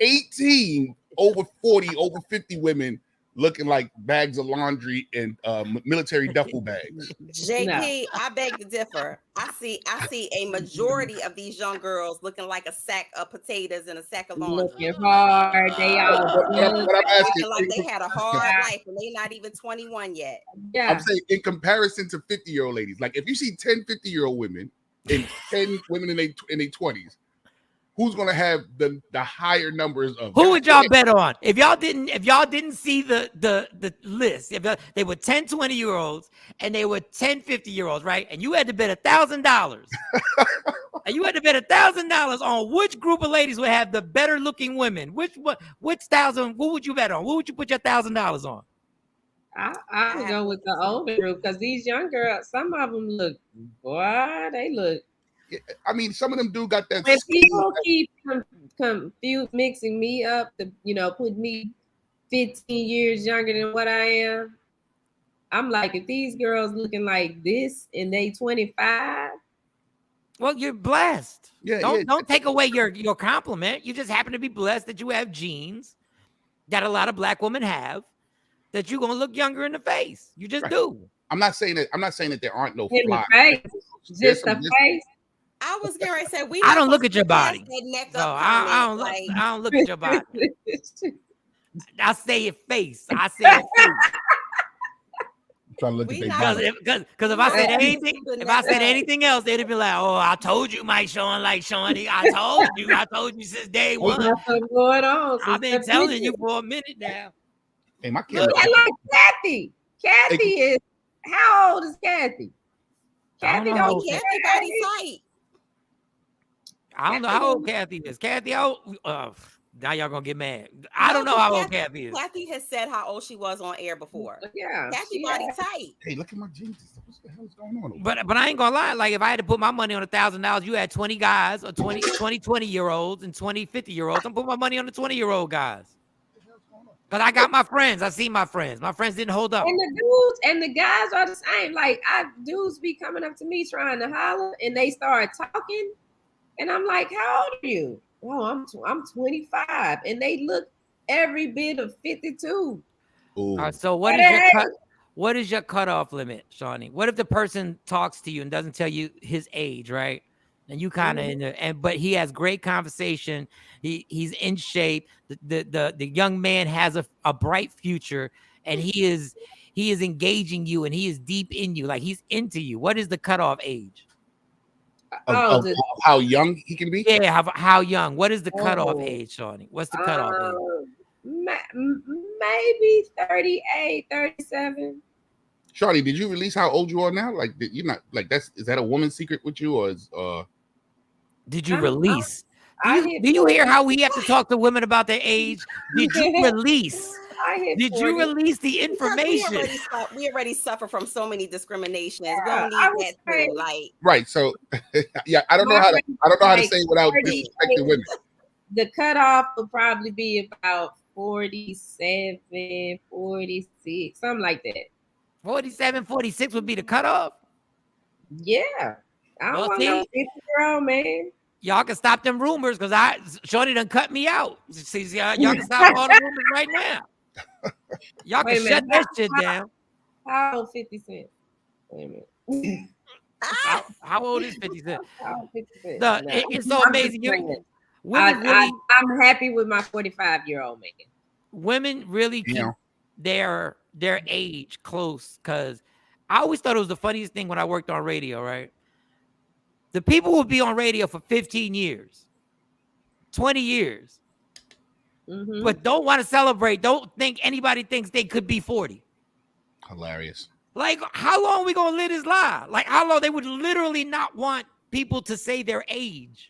18 over 40, over 50 women looking like bags of laundry and military duffel bags. JP, I beg to differ. I see a majority of these young girls looking like a sack of potatoes and a sack of laundry. Looking hard, they all But I'm asking, like they had a hard life and they're not even 21 yet. Yeah. I'm saying in comparison to 50-year-old ladies, like if you see 10 50-year-old women and 10 women in their 20s, who's gonna have the higher numbers of? Who would y'all bet on? If y'all didn't see the list, if they were 10 20-year-olds and they were 10 50-year-olds, right? And you had to bet $1,000, and you had to bet $1,000 on which group of ladies would have the better looking women. Which 1,000? Who would you bet on? Who would you put your $1,000 on? I would go with the older group because these young girls, some of them look, boy, they look. I mean, some of them do got that. When people keep mixing me up, put me 15 years younger than what I am, I'm like, if these girls looking like this and they 25. Well, you're blessed. Yeah, don't take away your compliment. You just happen to be blessed that you have genes that a lot of black women have, that you're gonna look younger in the face. You just do. I'm not saying that there aren't no in fly. the face. Just the face. I was getting ready to say we. I don't look at your past body. that neck So up I don't comment, look. I don't look at your body. I say your face. I say your face. I'm trying to look at We their not- body. Because if I said not anything, keeping if I that said up. anything else, they'd be like, "Oh, I told you, Mike Shawn like Shawnee. I told you since day We one. got something going on. I've been since telling the you for a minute now." Hey, my kid. Look at like Kathy. Kathy is how old is Kathy? I don't Kathy know how don't old get Kathy body tight. I don't know how old Kathy is. Kathy, how old? Now y'all gonna get mad. I don't know how old Kathy is. Kathy has said how old she was on air before. Yeah, Kathy body tight. Hey, look at my jeans. What the hell is going on? But I ain't gonna lie. Like if I had to put my money on $1,000, you had 20 guys or 20-year-olds and 20-50-year-olds. I'm putting my money on the 20-year-old guys. Cause I got my friends. I see my friends. My friends didn't hold up. And the dudes and the guys are the same. Like dudes be coming up to me trying to holler, and they start talking, and I'm like, "How old are you?" "Oh, I'm 25," and they look every bit of 52. All right, so what is your cutoff limit, Shawnee? What if the person talks to you and doesn't tell you his age, right? And you kind of but he has great conversation. He's in shape. The young man has a bright future, and he is engaging you, and he is deep in you, like he's into you. What is the cutoff age? Of how young he can be? Yeah, how young? What is the cutoff age, Shawnee? What's the cutoff age? Maybe 38, 37. Shawty, did you release how old you are now? Like, you're not like is that a woman's secret with you, or is Did you release? Do you hear how we have to talk to women about their age? Did you release? Did 40. you release the information? We already suffer from so many discriminations. We I don't need would that say- too. Like right? So, yeah, I don't know how to say it without disrespecting women. The cutoff would probably be about 47, 46, something like that. 47, 46 would be the cutoff. Yeah. I don't want no 50-year-old man. Y'all can stop them rumors because Shorty done cut me out. See, y'all can stop all the rumors right now. Y'all can shut that shit down. How old 50 Cent? Wait a minute. How old is 50 Cent? It's so I'm amazing. just saying. Women really, I'm happy with my 45-year-old man. Women really keep their age close because I always thought it was the funniest thing when I worked on radio, right? The people will be on radio for 15 years, 20 years, but don't want to celebrate. Don't think anybody thinks they could be 40. Hilarious. Like, how long are we going to live this lie? Like, how long? They would literally not want people to say their age.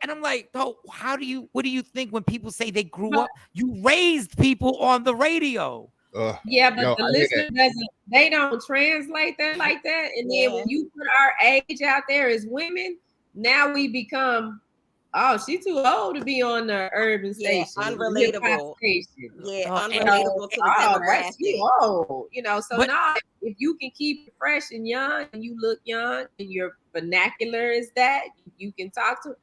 And I'm like, oh, what do you think when people say they grew up? You raised people on the radio. Yeah, but the listener they don't translate that like that. And then when you put our age out there as women, now we become, oh, she's too old to be on the urban station. Unrelatable. Unrelatable to the demographic. Too old. So now if you can keep it fresh and young and you look young and your vernacular is that, you can talk to.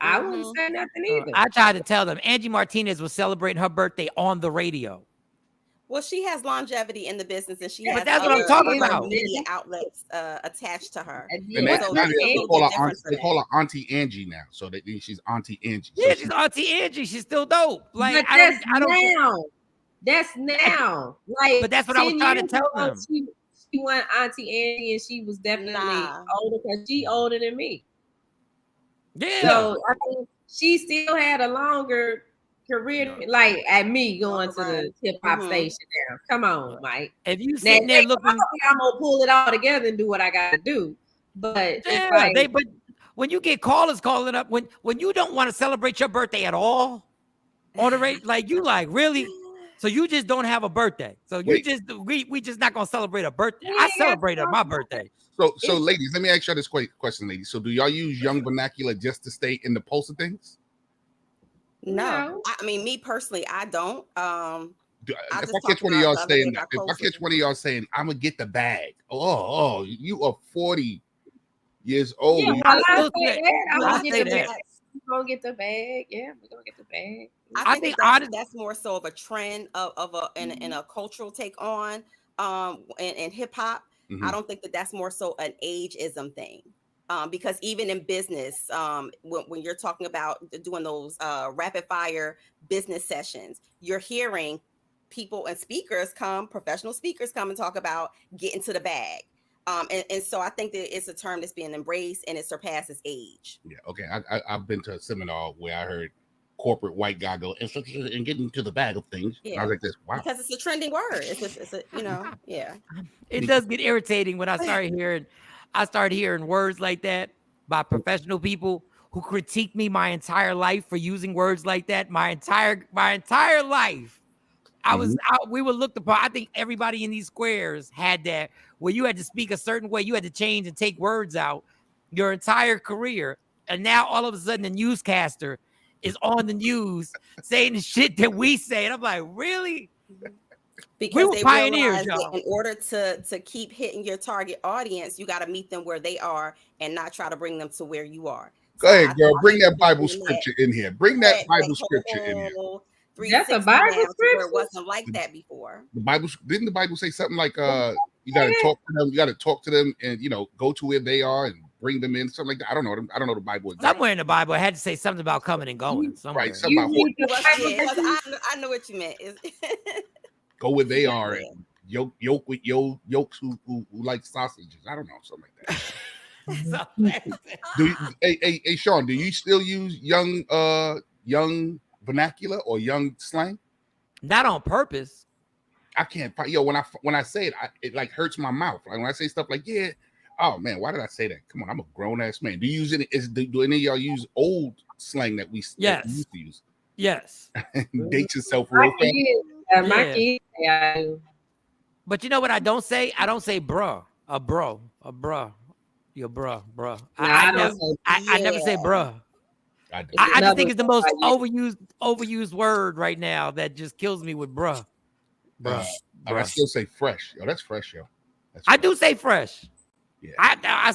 I wouldn't say nothing either. I tried to tell them Angie Martinez was celebrating her birthday on the radio. Well, she has longevity in the business, and she has but that's what I'm talking about. Media outlets attached to her. And they call her Auntie Angie now, so they think she's Auntie Angie. Yeah, she's Auntie Angie. She's still dope. Like but I don't. That's now. Like, but that's what I was trying to tell them. She went Auntie Angie, and she was definitely older because she older than me. Yeah. So I think she still had a longer career, like at me going to the hip hop station now. Come on, Mike. If you sitting there looking, I'm gonna pull it all together and do what I gotta do. But but when you get callers calling up, when you don't want to celebrate your birthday at all on the radio, like you like really. So you just don't have a birthday. So we just not gonna celebrate a birthday. I celebrated my birthday. So ladies, let me ask you this question, ladies. So do y'all use young vernacular just to stay in the pulse of things? No. I mean, me personally, I don't. If I catch one of y'all saying, I'm gonna get the bag. Oh, you are 40 years old. Yeah, I'm gonna get the bag. We're gonna get the bag. Yeah, we're gonna get the bag. I think that's more so of a trend of in a cultural take on in hip hop. I don't think that's more so an ageism thing. Because even in business, when you're talking about doing those rapid fire business sessions, you're hearing people and professional speakers come and talk about getting to the bag. And so I think that it's a term that's being embraced and it surpasses age. Yeah, okay. I've been to a seminar where I heard corporate white guy go and getting to the bag of things. Yeah. I was like, this, wow. Because it's a trending word. It's a yeah. It does get irritating when I start hearing words like that by professional people who critique me my entire life for using words like that. My entire life. We were looked upon. I think everybody in these squares had that where you had to speak a certain way. You had to change and take words out your entire career. And now all of a sudden the newscaster is on the news saying the shit that we say. And I'm like, really? Because we were they pioneers, realize y'all. that in order to keep hitting your target audience, you got to meet them where they are and not try to bring them to where you are. Go ahead, girl. Bring that Bible scripture in here. Bring that Bible scripture in here. That's a Bible scripture. Where it wasn't like that before. The Bible didn't the Bible say something like you got to talk to them. You got to talk to them and go to where they are and bring them in. Something like that. I don't know. I don't know the Bible. Exactly. Somewhere in the Bible, it had to say something about coming and going. Somewhere. Right. Something about I know what you meant. Go where they are and yoke with yokes who like sausages. I don't know, something like that. Hey, Shawn, do you still use young vernacular or young slang? Not on purpose. I can't. When I say it, it like hurts my mouth. Like when I say stuff like, yeah, oh man, why did I say that? Come on, I'm a grown ass man. Do you use any? Do any of y'all use old slang that we used to use? Yes. Date yourself real fast. My kids, yeah. But you know what I don't say? I don't say bruh, a bruh. You're bruh. I never say bruh. I just think it's the most overused word right now that just kills me with bruh. I still say fresh. Yo, that's fresh, yo. I do say fresh. Yeah. I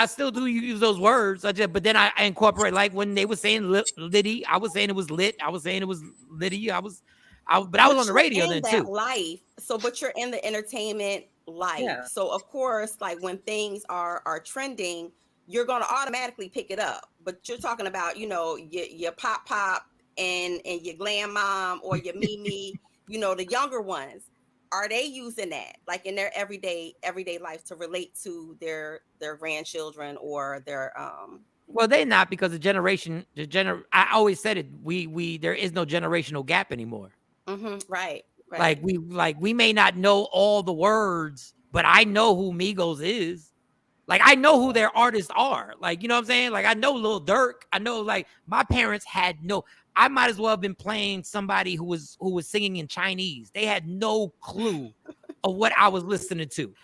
still do use those words. But then I incorporate, like when they were saying litty, I was saying it was lit. I was saying it was litty. But I was on the radio then too. Life. So, but you're in the entertainment life. Yeah. So of course, like when things are trending, you're going to automatically pick it up. But you're talking about, your pop and your glam mom or your Mimi, the younger ones. Are they using that like in their everyday life to relate to their grandchildren or their Well, they're not, because I always said it. We there is no generational gap anymore. Mm-hmm, right. Like we may not know all the words, but I know who Migos is. Like I know who their artists are. Like, you know what I'm saying? Like I know Lil Durk. I know, like, my parents had no. I might as well have been playing somebody who was singing in Chinese. They had no clue of what I was listening to.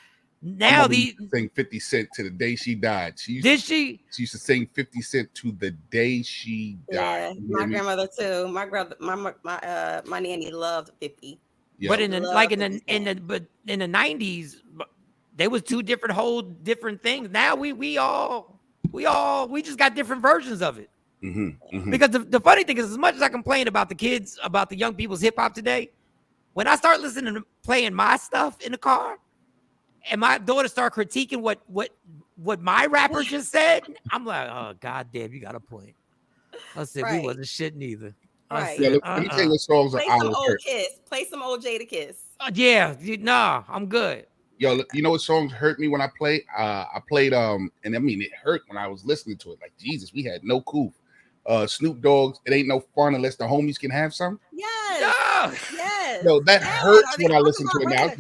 Now these sing 50 Cent to the day she died. She used to sing 50 Cent to the day she died. Yeah, my grandmother too. My nanny loved 50. Yeah. But in the 90s, there was two whole different things. Now we just got different versions of it. Mm-hmm, mm-hmm. Because the funny thing is, as much as I complain about the young people's hip hop today, when I start listening to playing my stuff in the car, and my daughter start critiquing what my rapper just said, I'm like, oh goddamn, you got a point. I said we wasn't shit neither. Right. Said, let me tell you what songs Play some old Kiss. Play some old Jadakiss. I'm good. Yo, you know what songs hurt me when I play? I played and I mean it hurt when I was listening to it. Like, Jesus, we had no cool. Snoop Dogg's "It Ain't No Fun Unless the Homies Can Have Some." Yes. Yo, that hurts when I listen to it now.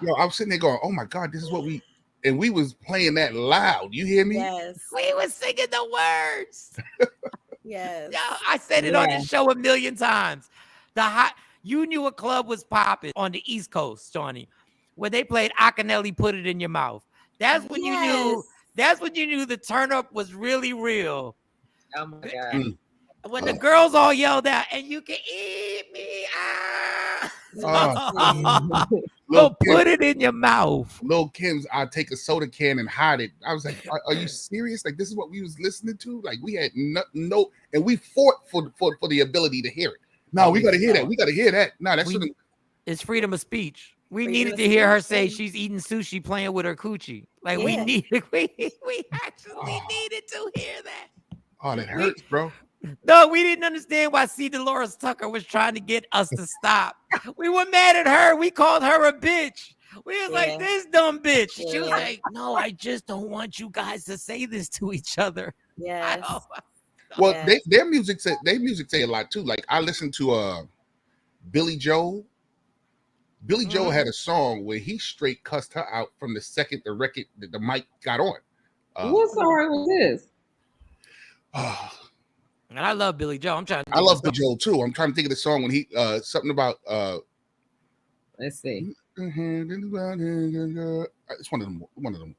Yo, I was sitting there going, "Oh my God, this is what we." And we was playing that loud. You hear me? Yes. We was singing the words. Yes. Yo, I said it on the show a million times. You knew a club was popping on the East Coast, Shawnee, when they played Akinelli, "Put It in Your Mouth." That's when you knew. That's when you knew the turn up was really real. Oh my God. When the girls all yelled out, "And you can eat me," put it in your mouth. Lil Kim's "I Take a Soda Can and Hide It." I was like, are you serious? Like, this is what we was listening to? Like, we had no, and we fought for the ability to hear it. No, we got to hear that. We got to hear that. No, that's it's freedom of speech. We Freedom needed of to hear her speech, say baby. she's eating sushi, playing with her coochie. Like we Yeah. needed, we actually needed to hear that. Oh, that hurts, bro. No, we didn't understand why C. Dolores Tucker was trying to get us to stop. We were mad at her. We called her a bitch. We was like, Yeah. this dumb bitch. She was Yeah. like, no, I just don't want you guys to say this to each other. Yes. Well, Yes. their music say a lot too. Like I listened to Billy Joel. Billy Joel had a song where he straight cussed her out from the second the record the mic got on. What song was this? And I love Billy Joel. I'm trying to I think love of Billy Joel too. I'm trying to think of the song when he something about let's see. It's one of them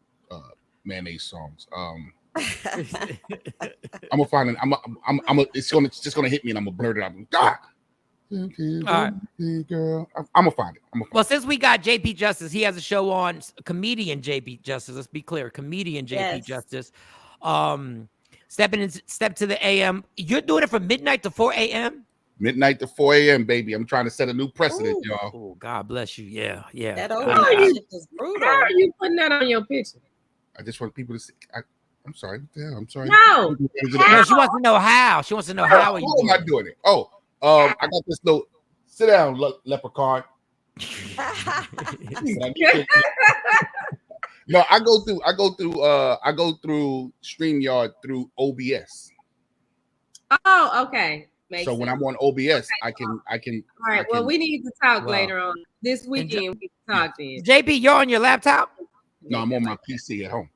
mayonnaise songs. I'm gonna find it. It's just gonna hit me and I'm gonna blurt it out. Ah! All right. Girl. I'm gonna find it. Well, since we got JP Justice, he has a show on comedian JP Justice. Let's be clear, comedian JP Justice. Step to the AM. You're doing it from midnight to 4 a.m. Midnight to 4 a.m. baby. I'm trying to set a new precedent, y'all. Oh, God bless you. Yeah, yeah. That ownership is brutal. How are you putting that on your picture? I just want people to see. I'm sorry. Yeah, I'm sorry. No. No, she wants to know how. She wants to know how. How am I doing it? Oh, I got this note. Sit down, leprechaun. No, I go through StreamYard through OBS. Oh, okay. Makes So sense. when I'm on OBS, I can. All right. Well, we need to talk later on this weekend. We can talk then. JP, you're on your laptop? No, I'm on my PC at home.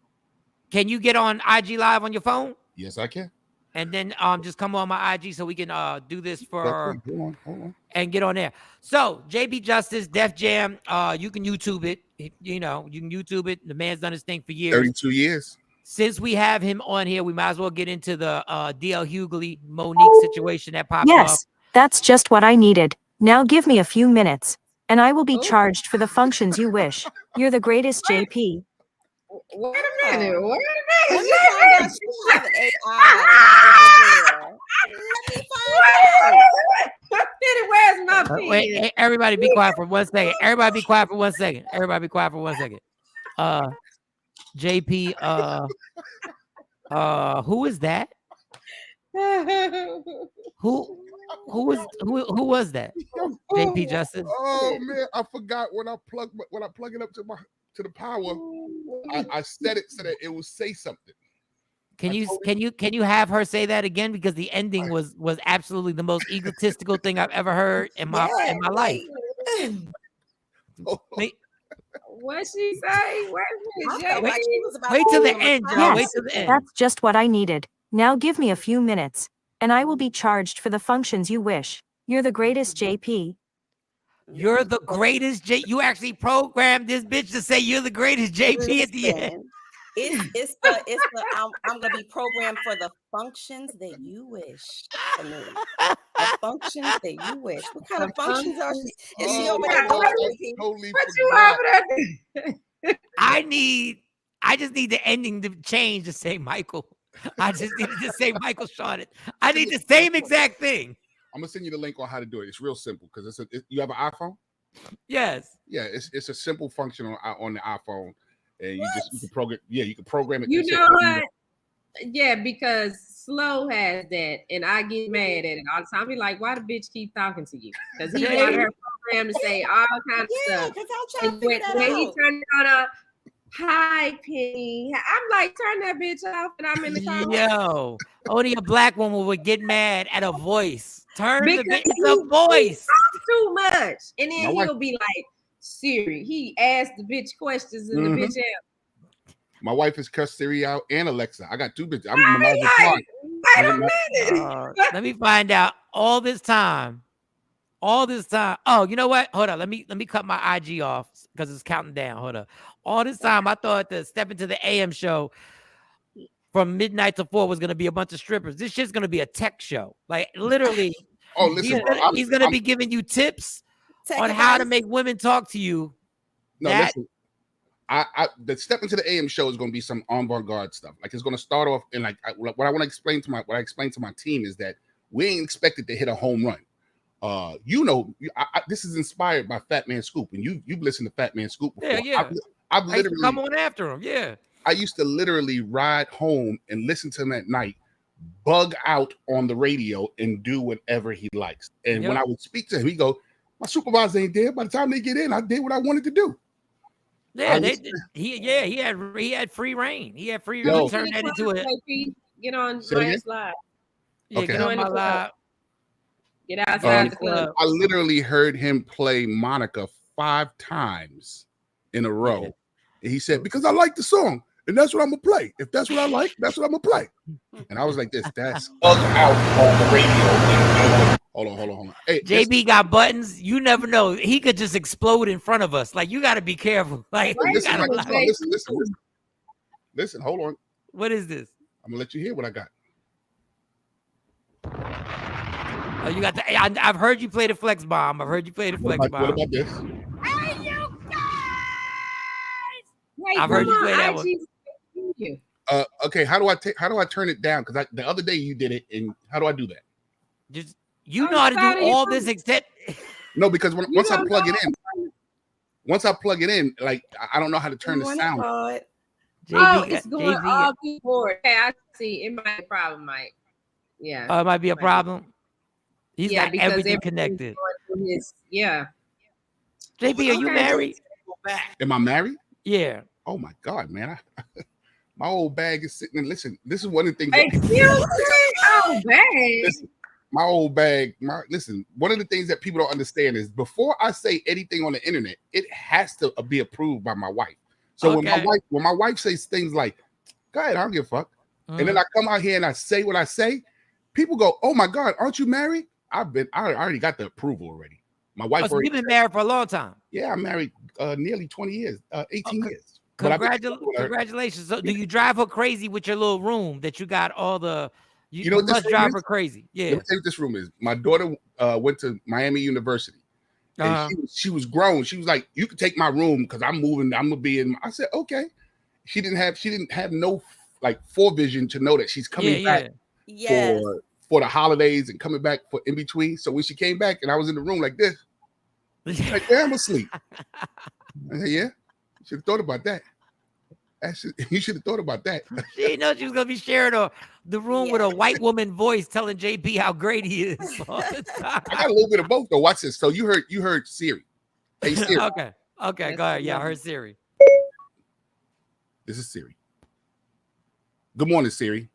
Can you get on IG Live on your phone? Yes, I can. And then just come on my IG so we can do this for Hold on. and get on there. So JP Justice, Def Jam, you can YouTube it. You can YouTube it. The man's done his thing for years. 32 years. Since we have him on here, we might as well get into the DL Hughley Monique situation that popped up. Yes, that's just what I needed. Now give me a few minutes, and I will be charged for the functions you wish. You're the greatest, JP. Wait a minute. Let me find out she have an AI over there. Let me find out. Where's my pen? Wait, hey, everybody be quiet for 1 second. Everybody be quiet for 1 second. Everybody be quiet for 1 second. JP, who is that? Who was that? JP Justice. Oh man, I forgot when I plug it up to the power. I set it so that it will say something. Can you have her say that again, because the ending was absolutely the most egotistical thing I've ever heard in my life. What she say? Wait till the end, y'all. Yes, Wait till the end. that's just what I needed. Now give me a few minutes, and I will be charged for the functions you wish. You're the greatest, JP. You're the greatest, You actually programmed this bitch to say you're the greatest, JP, at the end. It's the I'm gonna be programmed for the functions that you wish for me. The functions that you wish. What kind of functions are she? Is she over there doing? Totally What you over there? I just need the ending to change to say Michael. I just need to say Michael Shawn. I need the same exact thing. I'm gonna send you the link on how to do it. It's real simple because you have an iPhone. Yes. Yeah, it's a simple function on the iPhone, and you can program. Yeah, you can program it. You know what? Yeah, because Slow has that, and I get mad at it all the time. I be like, why the bitch keep talking to you? Because he wanted her program to say all kinds of stuff. Because I'm trying to figure that when out. he turned it on, hi Penny. I'm like, turn that bitch off, and I'm in the car. Yo, only a black woman would get mad at a voice. It's he a voice. talks too much, and then My he'll be like, Siri. He asked the bitch questions, and the bitch answered. My wife has cussed Siri out and Alexa. I got two bitches. Wait a minute. Let me find out. All this time. Oh, you know what? Hold on. Let me cut my IG off because it's counting down. Hold on. All this time, I thought the Step Into the AM show from midnight to 4 was gonna be a bunch of strippers. This shit's gonna be a tech show. Like literally. Oh, listen, he's gonna be giving you tips on how to make women talk to you. No, listen. The Step Into the AM show is going to be some avant-garde stuff. Like it's going to start off and what I want to explain to my team is that we ain't expected to hit a home run. This is inspired by Fat Man Scoop, and you've listened to Fat Man Scoop before. Yeah. I've I used to literally come on after him. Yeah. I used to literally ride home and listen to him at night, bug out on the radio and do whatever he likes. And when I would speak to him, he go, "My supervisor ain't there. By the time they get in, I did what I wanted to do." Yeah, he had free reign. He had free reign to turn that into a get on Lance Live. Yeah, get on my live. Get outside the club. I literally heard him play Monica 5 times in a row. Yeah. And he said, "Because I like the song, and that's what I'm gonna play. If that's what I like, that's what I'm gonna play." And I was like, that's bug out on the radio. Hold on. Hey, JB got buttons. You never know. He could just explode in front of us. Like, you got to be careful. Like, listen, hold on. What is this? I'm gonna let you hear what I got. Oh, you got the. I've heard you play the flex bomb. What about this? Hey, you guys! I've heard you play that one. Okay, how do I turn it down? Because the other day you did it, and how do I do that? Just know how to do all this except. No, because once I plug it in, like I don't know how to turn the sound. It's going all keyboard. Hey, I see. It might be a problem, Mike. Yeah. Oh, it might be a problem. He's got everything connected. JB, are you married? Am I married? Yeah. Oh my God, man. My old bag is sitting and listen. This is one of the things. Excuse me, oh bag. Listen, my old bag. Listen. One of the things that people don't understand is before I say anything on the internet, it has to be approved by my wife. So when my wife says things like, "Go ahead, I don't give a fuck," and then I come out here and I say what I say, people go, "Oh my God, aren't you married?" I already got the approval already. My wife. So you've been married for a long time. Yeah, I'm married nearly 20 years, 18 years. Congratulations. So do you drive her crazy with your little room that you got all the? You know what must drive her crazy. Yeah. Let me tell you what this room is. My daughter went to Miami University. And she was grown. She was like, "You can take my room because I'm moving. I'm gonna be in." I said, "Okay." She didn't have no like forevision to know that she's coming back for the holidays and coming back for in between. So when she came back and I was in the room like this, like, I'm asleep. I said, "Yeah, you should have thought about that. You should have thought about that." She didn't know she was gonna be sharing the room with a white woman voice telling JB how great he is all the time. I got a little bit of both though. Watch this. So you heard Siri. Hey Siri. Okay, go ahead. Yeah, I heard Siri. This is Siri. Good morning, Siri.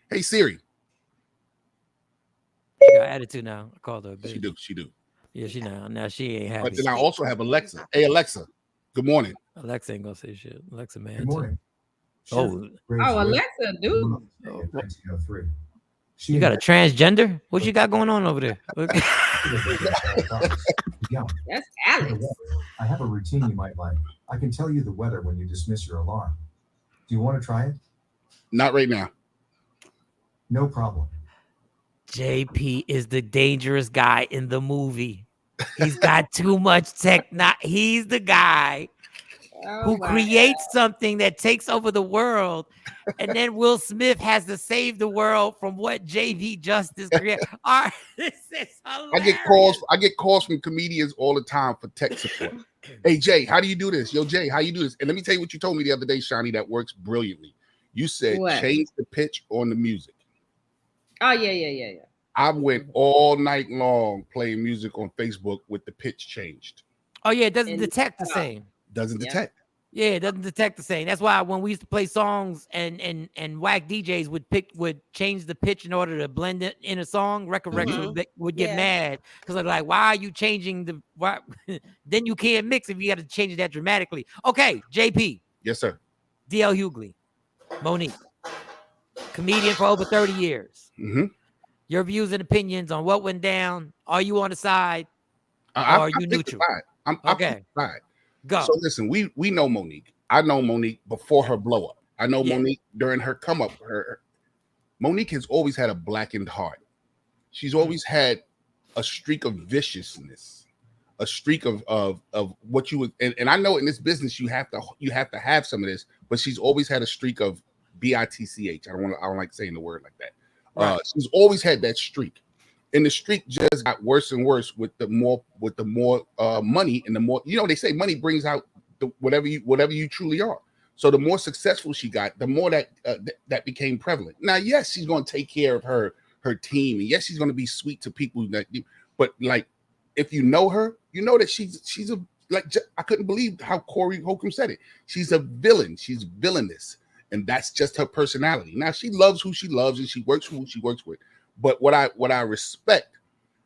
Hey Siri. She got attitude now. I called her a bitch. She do. Yeah, she now she ain't happy. But then I also have Alexa. Hey Alexa. Good morning. Alexa ain't gonna say shit. Alexa, man. Good morning. Oh, Alexa, dude. You got a transgender? What you got going on over there? That's Alex. I have a routine you might like. I can tell you the weather when you dismiss your alarm. Do you want to try it? Not right now. No problem. JP is the dangerous guy in the movie. He's got too much tech. He's the guy who creates something that takes over the world, and then Will Smith has to save the world from what JV Justice created. This is hilarious. I get calls from comedians all the time for tech support. Hey Jay, how do you do this? Yo Jay, how you do this? And let me tell you what you told me the other day, Shawnee, that works brilliantly. You said change the pitch on the music. Oh yeah. I went all night long playing music on Facebook with the pitch changed. Oh yeah, it doesn't detect the same. Doesn't detect. Yeah, it doesn't detect the same. That's why when we used to play songs and whack DJs would change the pitch in order to blend it in a song, record would get mad because they're like, "Why are you changing the?" Why? Then you can't mix if you got to change that dramatically. Okay, JP. Yes, sir. DL Hughley, Monique, comedian for over 30 years. Mm-hmm. Your views and opinions on what went down. Are you on the side? Or are you neutral? I'm okay. Go. So listen, we know Monique. I know Monique before her blow up. I know Monique during her come up. Monique has always had a blackened heart. She's always had a streak of viciousness, a streak of what you would. And I know in this business you have to have some of this, but she's always had a streak of bitch. I don't like saying the word like that. Right. She's always had that streak. And the street just got worse and worse with the more money, and the more, they say money brings out whatever you truly are. So the more successful she got, the more that became prevalent. Now, yes, she's going to take care of her team, and yes, she's going to be sweet to people but like, if you know her, you know that she's a, like, I couldn't believe how Corey Holcomb said it. She's a villain. She's villainous, and that's just her personality. Now, she loves who she loves, and she works with who she works with. But what I respect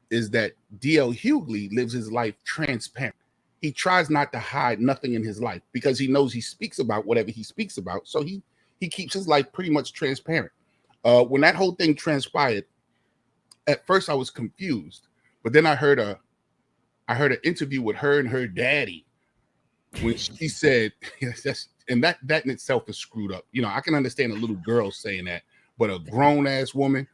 is that D.L. Hughley lives his life transparent. He tries not to hide nothing in his life because he knows he speaks about whatever he speaks about. So he keeps his life pretty much transparent. When that whole thing transpired, at first I was confused, but then I heard an interview with her and her daddy when she said, and that in itself is screwed up. I can understand a little girl saying that, but a grown ass woman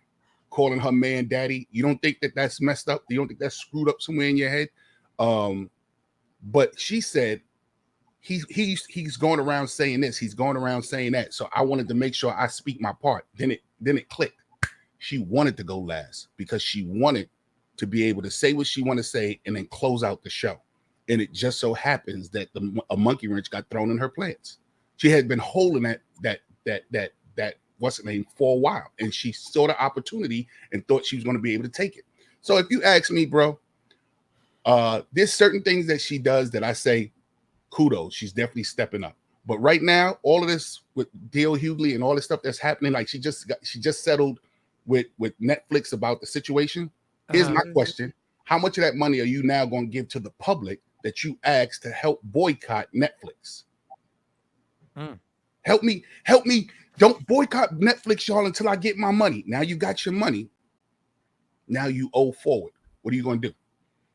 calling her man daddy, you don't think that that's messed up? You don't think that's screwed up somewhere in your head? But she said he's going around saying this, he's going around saying that. So I wanted to make sure I speak my part. Then it clicked. She wanted to go last because she wanted to be able to say what she wanted to say and then close out the show. And it just so happens that a monkey wrench got thrown in her plans. She had been holding that what's the name for a while, and she saw the opportunity and thought she was going to be able to take it. So if you ask me, bro, there's certain things that she does that I say, kudos, she's definitely stepping up. But right now, all of this with D.L. Hughley and all this stuff that's happening, like she just settled with Netflix about the situation. Here's my question: how much of that money are you now going to give to the public that you asked to help boycott Netflix? Help me. Don't boycott Netflix, y'all, until I get my money. Now you got your money. Now you owe forward. What are you going to do?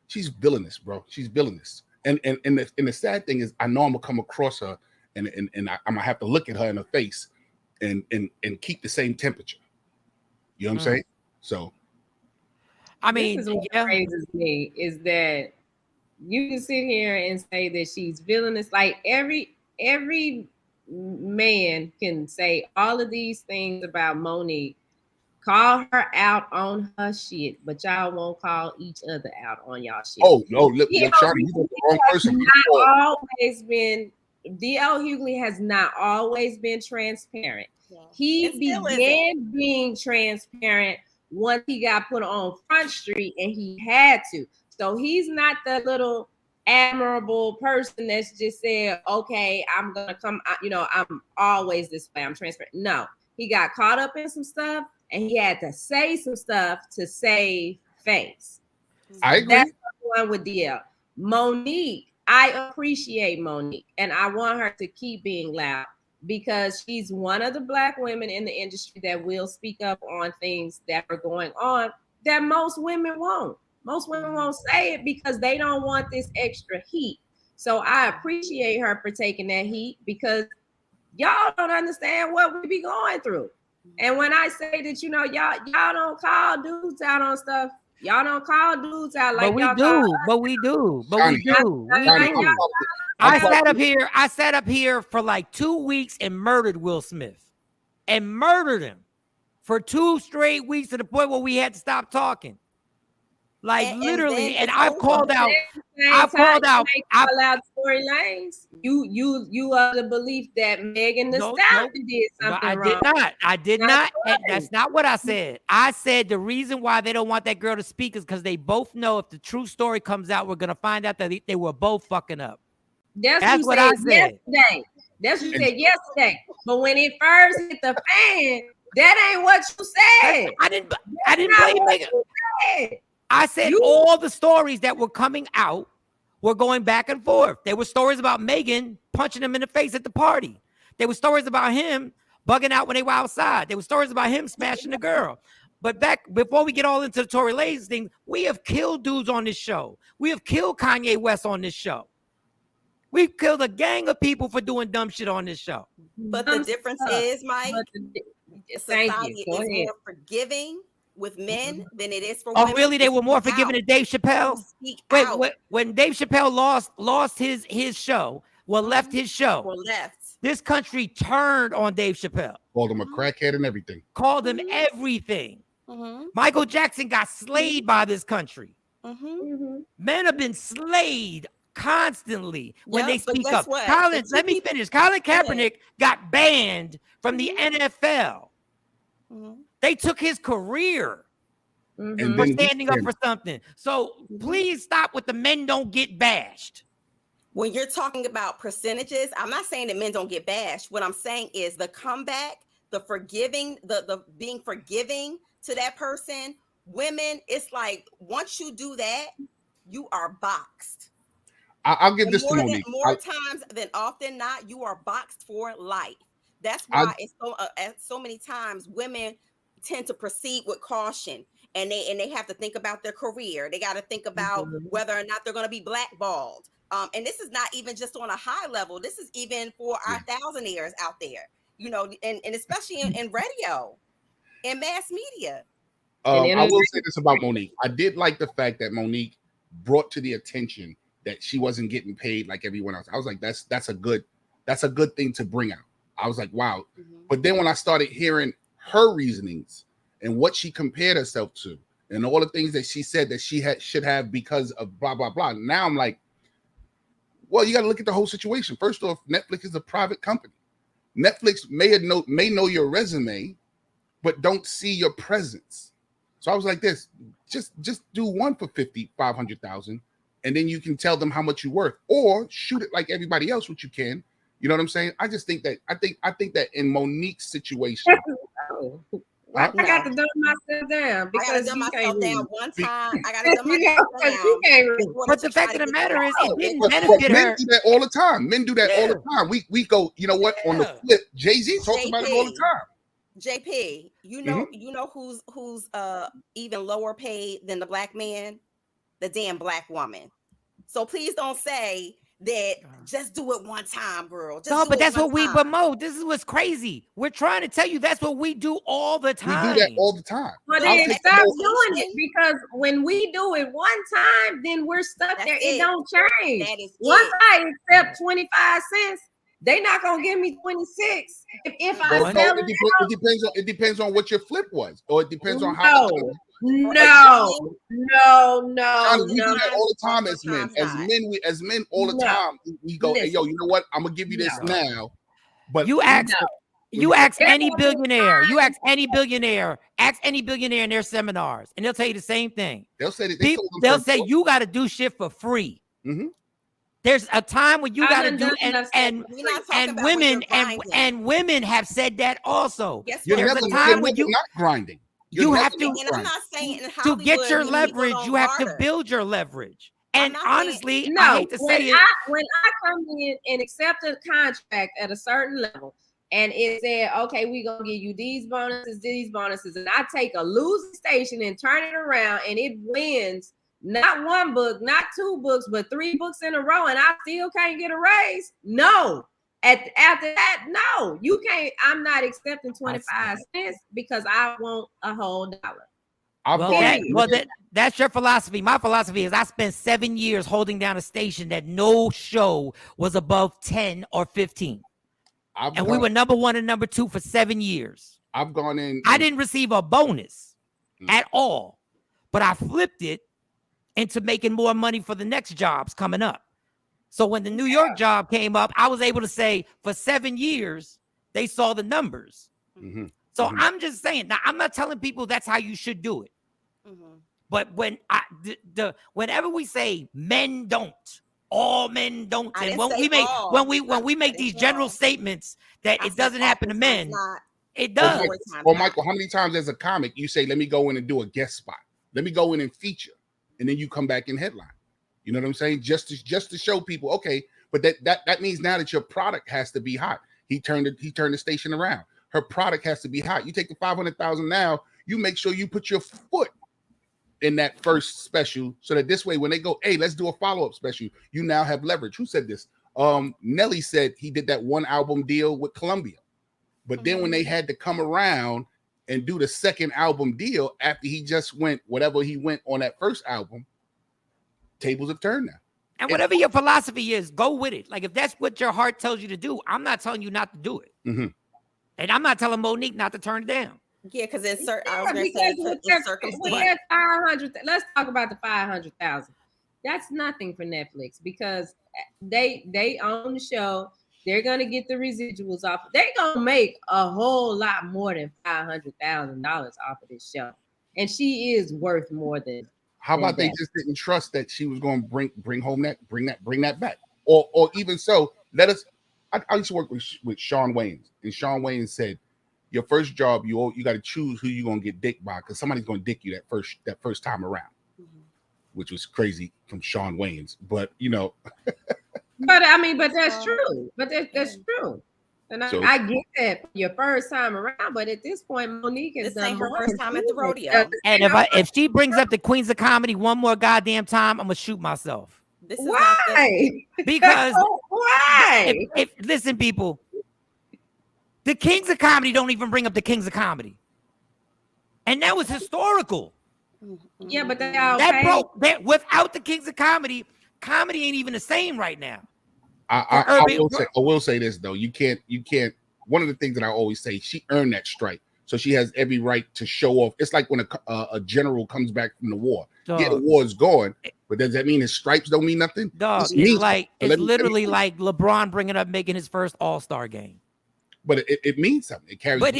She's villainous, bro. She's villainous. And the sad thing is, I know I'm gonna come across her, and I'm gonna have to look at her in her face, and keep the same temperature. You know what I'm saying? So, I mean, this is what raises me is that you can sit here and say that she's villainous. Like every man can say all of these things about Monique, call her out on her shit, but y'all won't call each other out on y'all shit. Oh no, look, Shawn, you the wrong person. D.L. Hughley has not always been transparent. Yeah. He began being transparent once he got put on Front Street, and he had to. So he's not the little admirable person that's just said, okay, I'm gonna come, I'm always this way, I'm transparent. No, he got caught up in some stuff, and he had to say some stuff to save face. I agree. That's the one with DL. Monique, I appreciate Monique, and I want her to keep being loud because she's one of the Black women in the industry that will speak up on things that are going on that most women won't. Most women won't say it because they don't want this extra heat. So I appreciate her for taking that heat because y'all don't understand what we be going through. And when I say that, y'all don't call dudes out on stuff. Y'all don't call dudes out like we do. I sat up here for like 2 weeks and murdered Will Smith. And murdered him for 2 straight weeks to the point where we had to stop talking. Like literally, and I've called out. Tory Lanez. You are the belief that Megan Thee Stallion did something wrong. I did not. And that's not what I said. I said the reason why they don't want that girl to speak is because they both know if the true story comes out, we're gonna find out that they were both fucking up. That's what I said yesterday. That's what you said yesterday. But when it first hit the fan, that ain't what you said. I didn't blame Megan. I said all the stories that were coming out were going back and forth. There were stories about Megan punching him in the face at the party. There were stories about him bugging out when they were outside. There were stories about him smashing the girl. But before we get all into the Tory Lanez thing, we have killed dudes on this show. We have killed Kanye West on this show. We've killed a gang of people for doing dumb shit on this show. But the difference is, Mike, society is more forgiving with men than it is for women. Oh, really? They were more forgiving than Dave Chappelle? Wait, when Dave Chappelle lost his show, left his show, this country turned on Dave Chappelle. Called him a crackhead and everything. Called him everything. Michael Jackson got slayed by this country. Men have been slayed constantly when they speak up. Colin, let me finish. Colin Kaepernick got banned from the NFL. They took his career for standing up for something. So please stop with the men don't get bashed. When you're talking about percentages, I'm not saying that men don't get bashed. What I'm saying is the comeback, the forgiving, the being forgiving to that person. Women, it's like once you do that, you are boxed. I'll give this to Monique. More times than often not, you are boxed for life. That's why it's so many times women tend to proceed with caution, and they have to think about their career. They got to think about whether or not they're going to be blackballed. And this is not even just on a high level. This is even for our thousandaires out there, you know, and especially in radio and mass media. I will say this about Monique. I did like the fact that Monique brought to the attention that she wasn't getting paid like everyone else. I was like, that's a good thing to bring out. I was like, wow. But then when I started hearing her reasonings and what she compared herself to and all the things that she said that she should have because of blah, blah, blah. Now I'm like, well, you got to look at the whole situation. First off, Netflix is a private company. Netflix may know your resume, but don't see your presence. So I was like this, just do one for 500,000, and then you can tell them how much you're worth, or shoot it like everybody else, which you can. You know what I'm saying? I just think that I think that in Monique's situation, I got to dumb myself down because I got to dumb myself down one time. I got to dumb myself down. But the fact of the matter is, it didn't benefit her. Men do that all the time. Men do that all the time. We go, you know what? On the flip, Jay-Z talks about it all the time. JP, you know who's even lower paid than the black man? The damn black woman. So please don't say that just do it one time, girl. No, but that's what we promote. This is what's crazy. We're trying to tell you that's what we do all the time. We do that all the time. But then stop doing it, because when we do it one time, then we're stuck there. It don't change. Once I accept 25 cents, they not gonna give me 26. If I sell it depends on what your flip was, or it depends on how. No. We do that all the time as men. As men, all the time we go, hey, yo, you know what? I'm gonna give you this now. But you ask any billionaire. You ask any billionaire. Ask any billionaire in their seminars, and they'll tell you the same thing. They'll say that they'll say you got to do shit for free. There's a time when you got to do, and women have said that also. There's a time when you not grinding. You have to. And I'm not saying to get your leverage, you have to build your leverage. And honestly, I hate to say it. When I come in and accept a contract at a certain level, and it said, okay, we're going to give you these bonuses, and I take a losing station and turn it around, and it wins not one book, not two books, but 3 books in a row, and I still can't get a raise? No. After that, no, you can't. I'm not accepting 25 cents because I want a whole dollar. That's your philosophy. My philosophy is I spent 7 years holding down a station that no show was above 10 or 15. We were number 1 and number 2 for 7 years. I've gone in. I didn't receive a bonus at all, but I flipped it into making more money for the next jobs coming up. So when the New York job came up, I was able to say for 7 years, they saw the numbers. So I'm just saying, now I'm not telling people that's how you should do it. But when whenever we say men don't, all men don't, and when we make these general statements that it doesn't happen to men, it does. Or Michael, how many times as a comic you say, let me go in and do a guest spot, let me go in and feature, and then you come back and headline? You know what I'm saying? Just to show people, okay, but that means now that your product has to be hot. He turned the station around. Her product has to be hot. You take the 500,000 now, you make sure you put your foot in that first special, so that this way when they go, hey, let's do a follow-up special, you now have leverage. Who said this? Nelly said he did that 1 album deal with Columbia. But then when they had to come around and do the second album deal after he just went whatever he went on that first album, tables have turned now. And whatever your philosophy is, go with it. Like if that's what your heart tells you to do, I'm not telling you not to do it. And I'm not telling Monique not to turn it down. Yeah, because it's certain. I was Yeah, gonna say because it's with circumstance. that 500, let's talk about the 500,000. That's nothing for Netflix because they own the show. They're gonna get the residuals off. They're gonna make a whole lot more than $500,000 off of this show, and she is worth more than. How about they just didn't trust that she was going to bring that back, or even so, let us. I used to work with Shawn Wayans, and Shawn Wayans said, "Your first job, you got to choose who you're going to get dicked by, because somebody's going to dick you that first time around," which was crazy from Shawn Wayans, but you know. But I mean, but that's true. But that's true. And I get that for your first time around, but at this point, Monique has done her more first than time at the two. rodeo. And if she brings up the Queens of Comedy one more goddamn time, I'm gonna shoot myself. This is Why? Because why? If listen, people, the Kings of Comedy don't even bring up the Kings of Comedy, and that was historical. Yeah, but they all that broke that without the Kings of Comedy. Comedy ain't even the same right now. I will say this though. You can't. One of the things that I always say, she earned that stripe, so she has every right to show off. It's like when a general comes back from the war. Dog. Yeah, the war is gone, but does that mean his stripes don't mean nothing? Dog, it's literally like LeBron bringing up making his first All-Star game. But it means something. It carries. But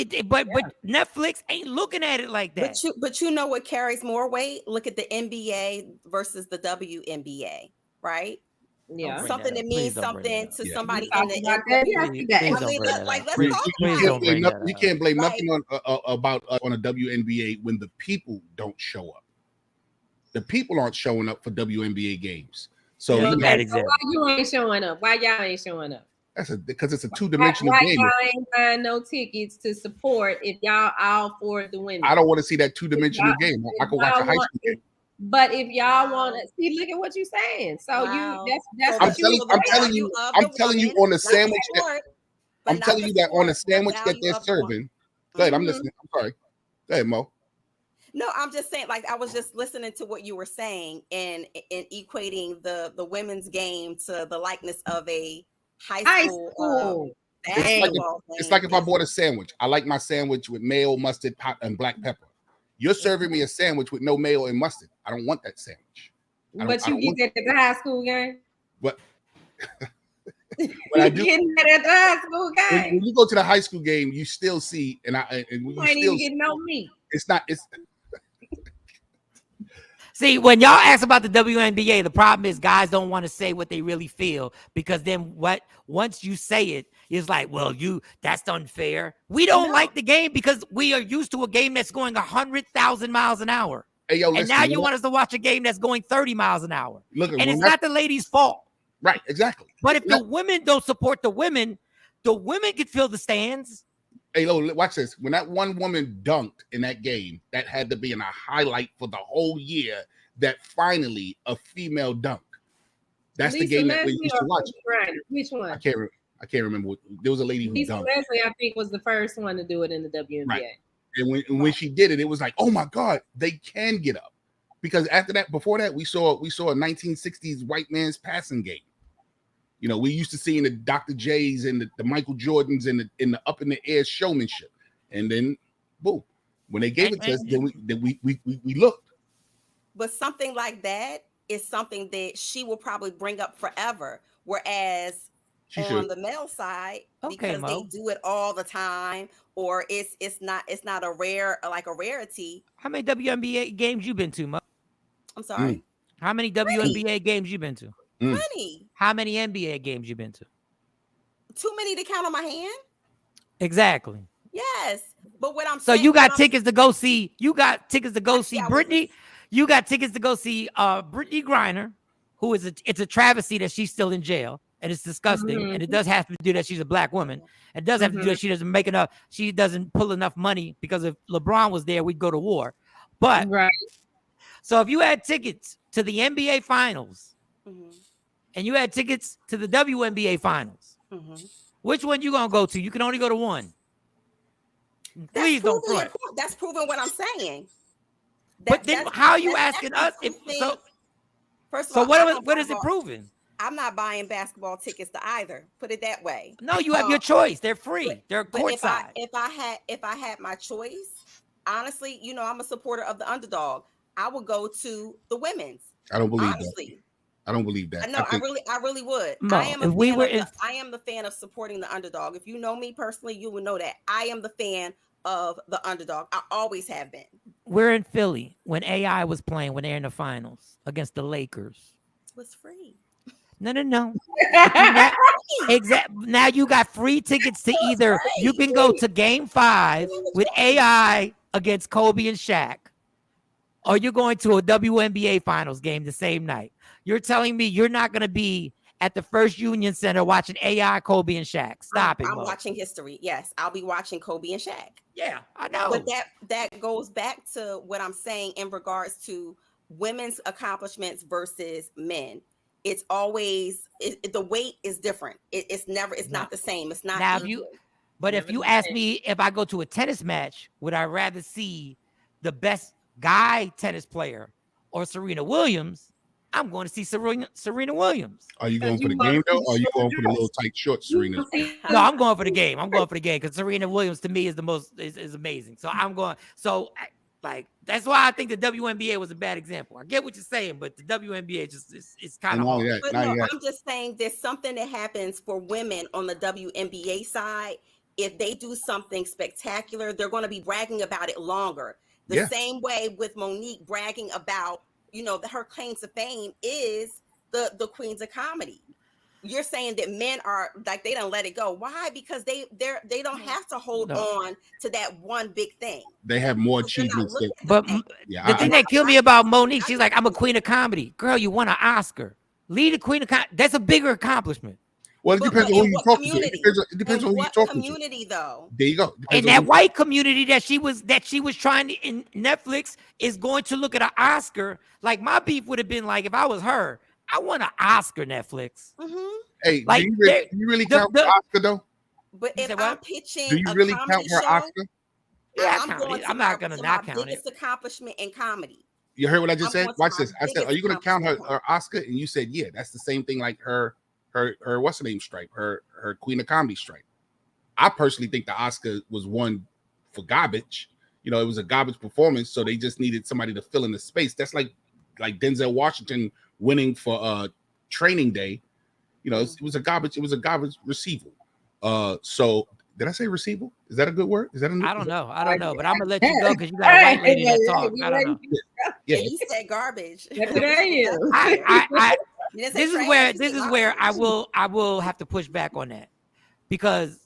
Netflix ain't looking at it like that. But you know what carries more weight? Look at the NBA versus the WNBA, right? Yeah, something that means something to somebody in the You can't blame nothing on a WNBA when the people don't show up. The people aren't showing up for WNBA games. So why you ain't showing up? Why y'all ain't showing up? Because it's a two-dimensional game. Why y'all ain't buying no tickets to support if y'all all for the women? I don't want to see that two-dimensional game. I can watch a high school game. But if y'all want to see, look at what you're saying. So that's I'm telling you on the sandwich I'm telling you that on the sandwich that they're serving. Go ahead, I'm listening. I'm sorry. Go ahead, Mo. No, I'm just saying, like, I was just listening to what you were saying and equating the women's game to the likeness of a high school. It's like if I bought a sandwich. I like my sandwich with mayo, mustard, and black pepper. You're serving me a sandwich with no mayo and mustard. I don't want that sandwich. But you get that at the high school game? But I do getting that at the high school game. When you go to the high school game, you still see, you ain't even getting no meat. It's not. It's See, when y'all ask about the WNBA, the problem is guys don't want to say what they really feel, because then once you say it, it's like, well, that's unfair. We don't like the game because we are used to a game that's going 100,000 miles an hour. Hey, yo, and now you want us to watch a game that's going 30 miles an hour. Look, and it's not the ladies' fault. Right, exactly. But if the women don't support the women could fill the stands. Hey, Lo, watch this. When that one woman dunked in that game, that had to be in a highlight for the whole year, that finally a female dunked. That's Lisa the game that we used to watch. Which one? I can't remember. There was a lady who Lisa dunked. Leslie, I think, was the first one to do it in the WNBA. Right. And when she did it, it was like, oh my God, they can get up. Because before that, we saw a 1960s white man's passing game. You know, we used to see in the Dr. J's and the Michael Jordans and the up in the air showmanship, and then boom, when they gave it to us, then we looked. But something like that is something that she will probably bring up forever. Whereas on the male side, because they do it all the time, or it's not a rarity. How many WNBA games you been to, Mo? I'm sorry. How many WNBA games you been to? Plenty. How many NBA games you been to? Too many to count on my hand. Exactly. Yes, but what I'm so saying, you got tickets to go see. You got tickets to go see Brittany. You got tickets to go see Brittany Griner, who is it's a travesty that she's still in jail, and it's disgusting. And it does have to do that she's a black woman. It does have to do that she doesn't make enough. She doesn't pull enough money, because if LeBron was there, we'd go to war. But so if you had tickets to the NBA Finals. And you had tickets to the WNBA Finals. Which one you gonna go to? You can only go to one. Please don't front. That's proving what I'm saying. But then how are you asking us? First of all, what is it proving? I'm not buying basketball tickets to either. Put it that way. No, you have your choice. They're free. They're courtside. If I had my choice, honestly, I'm a supporter of the underdog. I would go to the women's. I don't believe that. Honestly, I don't believe that. no, I really would. Mo, if we were in, I am the fan of supporting the underdog. If you know me personally, you would know that I am the fan of the underdog. I always have been. we're in Philly when AI was playing when they're in the finals against the Lakers. It was free. No. Now you got free tickets to either you can go to Game 5 with AI against Kobe and Shaq, or you're going to a WNBA Finals game the same night. You're telling me you're not going to be at the First Union Center watching AI, Kobe, and Shaq? Stop it, I'm Mo. watching history. Yes, I'll be watching Kobe and Shaq. Yeah, I know. But that goes back to what I'm saying in regards to women's accomplishments versus men. It's always the weight is different. It's not the same. It's not. Now, if you ask me if I go to a tennis match, would I rather see the best guy tennis player or Serena Williams? I'm going to see Serena Williams. Are you going for the game though, or are you going for the little tight shorts, Serena? No, I'm going for the game. I'm going for the game because Serena Williams to me is the most is amazing. So I'm going. So that's why I think the WNBA was a bad example. I get what you're saying, but the WNBA just it's kind of hard. But no, I'm just saying there's something that happens for women on the WNBA side. If they do something spectacular, they're going to be bragging about it longer. The same way with Monique bragging about, her claim to fame is the Queens of Comedy. You're saying that men are like they don't let it go. Why? Because they don't have to hold on to that one big thing. They have more achievements. But the thing that killed me about Monique, she's like, I'm a queen of comedy. Girl, you won an Oscar. Lead a queen of comedy. That's a bigger accomplishment. Well, it depends on who you're talking to. It depends on who you're talking to. Community, though. There you go. And that white community that she was trying to in Netflix is going to look at an Oscar. Like my beef would have been like if I was her, I want an Oscar, Netflix. Mm-hmm. Hey, do you really count the Oscar though? But if I'm pitching, do you really count her Oscar? Yeah, I'm not gonna not count it. Biggest accomplishment in comedy. You heard what I just said? Watch this. I said, are you going to count her Oscar? And you said, yeah, that's the same thing like her what's her name stripe, her Queen of Comedy stripe. I personally think the Oscar was won for garbage. It was a garbage performance, so they just needed somebody to fill in the space. That's like Denzel Washington winning for Training Day. It was a garbage receival. So did I say receival? Is that a good word? Is that I don't know, but I'm gonna let you go because you got a white lady that talk. I don't know. Yeah, you said garbage. This is where I will have to push back on that because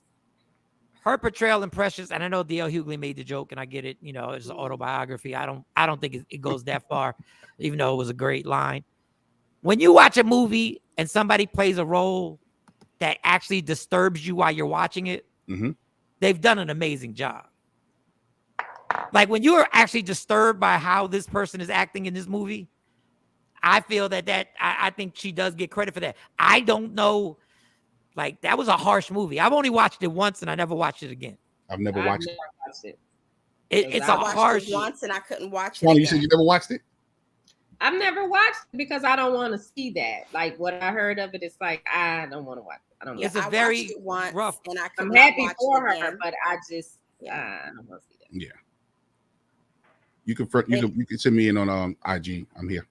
her portrayal in Precious, and I know D.L. Hughley made the joke, and I get it. It's an autobiography. I don't think it goes that far, even though it was a great line. When you watch a movie and somebody plays a role that actually disturbs you while you're watching it, they've done an amazing job. Like when you're actually disturbed by how this person is acting in this movie, I feel that I think she does get credit for that. I don't know. Like that was a harsh movie. I've only watched it once and I never watched it again. I've never watched it. It's a harsh it once and I couldn't watch it. Shawn, you said you never watched it? I've never watched it because I don't want to see that. Like what I heard of it, it's like I don't want to watch it. I don't know. It's a very rough. And I'm happy for her, but I just I don't want to see that. Yeah. You can send me in on IG. I'm here.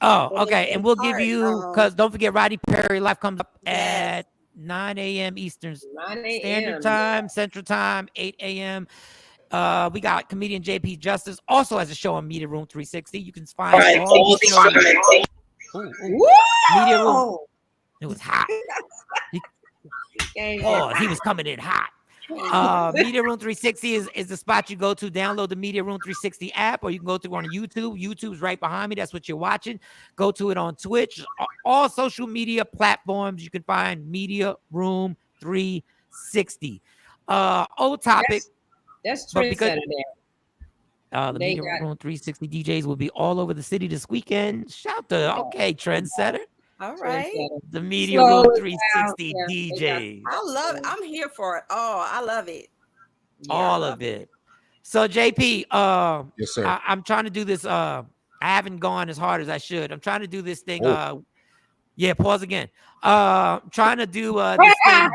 Oh, okay. And we'll give you because don't forget Roddy Perry Live comes up at 9 a.m. Eastern Standard Time, Central Time, 8 a.m. We got comedian JP Justice also has a show on Media Room 360. You can find all the shows. Media Room. It was hot. He was coming in hot. Media Room 360 is the spot you go to. Download the Media Room 360 app, or you can go to on YouTube. YouTube's right behind me. That's what you're watching. Go to it on Twitch. All social media platforms you can find Media Room 360. Old topic. That's trendsetter there. The Media Room 360 DJs will be all over the city this weekend. Shout to trendsetter. All right. The Media Room 360 DJs. I love it. I'm here for it. Oh, I love it. All of it. So JP, yes, sir. I'm trying to do this. I haven't gone as hard as I should. I'm trying to do this thing. Pause again. Trying to do this thing.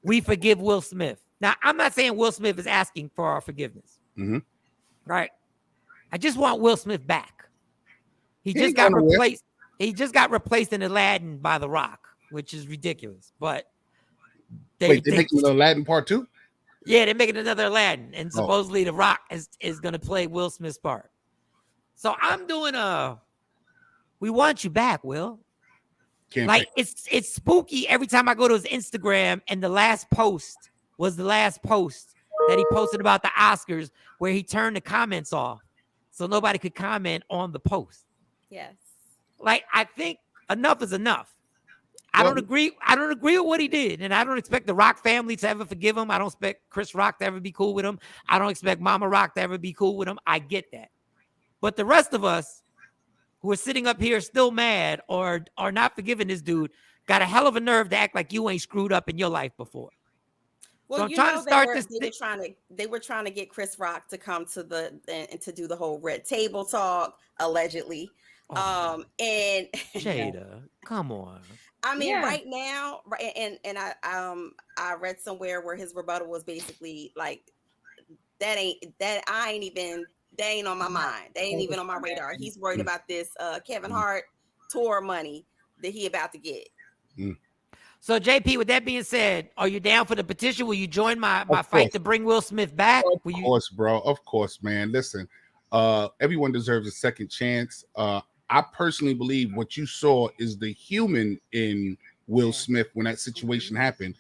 We forgive Will Smith. Now, I'm not saying Will Smith is asking for our forgiveness. Mm-hmm. Right. I just want Will Smith back. He just ain't got going nowhere. replaced. He just got replaced in Aladdin by The Rock, which is ridiculous. But Wait, they're making the Aladdin part 2? Yeah, they're making another Aladdin, and Oh. supposedly The Rock is going to play Will Smith's part. So I'm doing we want you back, Will. Campaign. Like it's spooky every time I go to his Instagram, and the last post was the last post that he posted about the Oscars, where he turned the comments off so nobody could comment on the post. Yes. Like, I think enough is enough. I don't agree with what he did, and I don't expect the Rock family to ever forgive him. I don't expect Chris Rock to ever be cool with him. I don't expect Mama Rock to ever be cool with him. I get that. But the rest of us who are sitting up here still mad or are not forgiving this dude got a hell of a nerve to act like you ain't screwed up in your life before. Well, so I'm trying to start this. They were trying to get Chris Rock to come to and to do the whole red table talk, allegedly. And Jada, come on. I mean, right now, and I read somewhere where his rebuttal was basically like, that ain't on my mind. They ain't even on my radar. He's worried about this Kevin Hart tour money that he about to get. So JP, with that being said, are you down for the petition? Will you join my fight to bring Will Smith back? Of course, bro. Of course, man. Listen, everyone deserves a second chance. I personally believe what you saw is the human in Will Smith when that situation happened.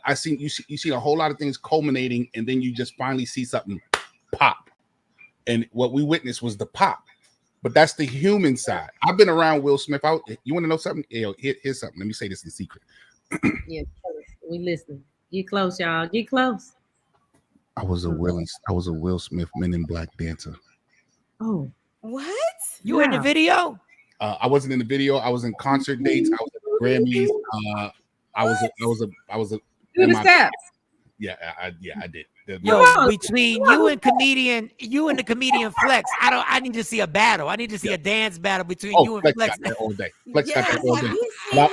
I seen you see a whole lot of things culminating, and then you just finally see something pop. And what we witnessed was the pop. But that's the human side. I've been around Will Smith. You want to know something? Here's something. Let me say this in secret. Yeah, we listen. Get close, y'all. Get close. I was a Will Smith Men in Black dancer. Oh, what? You in the video? I wasn't in the video. I was in concert dates. I was at the Grammys. I was a. Do the steps. Yeah, I did. Yo, between you and the comedian Flex, I need to see a battle. I need to see a dance battle between you and Flex. Got that all day. Flex got that all day.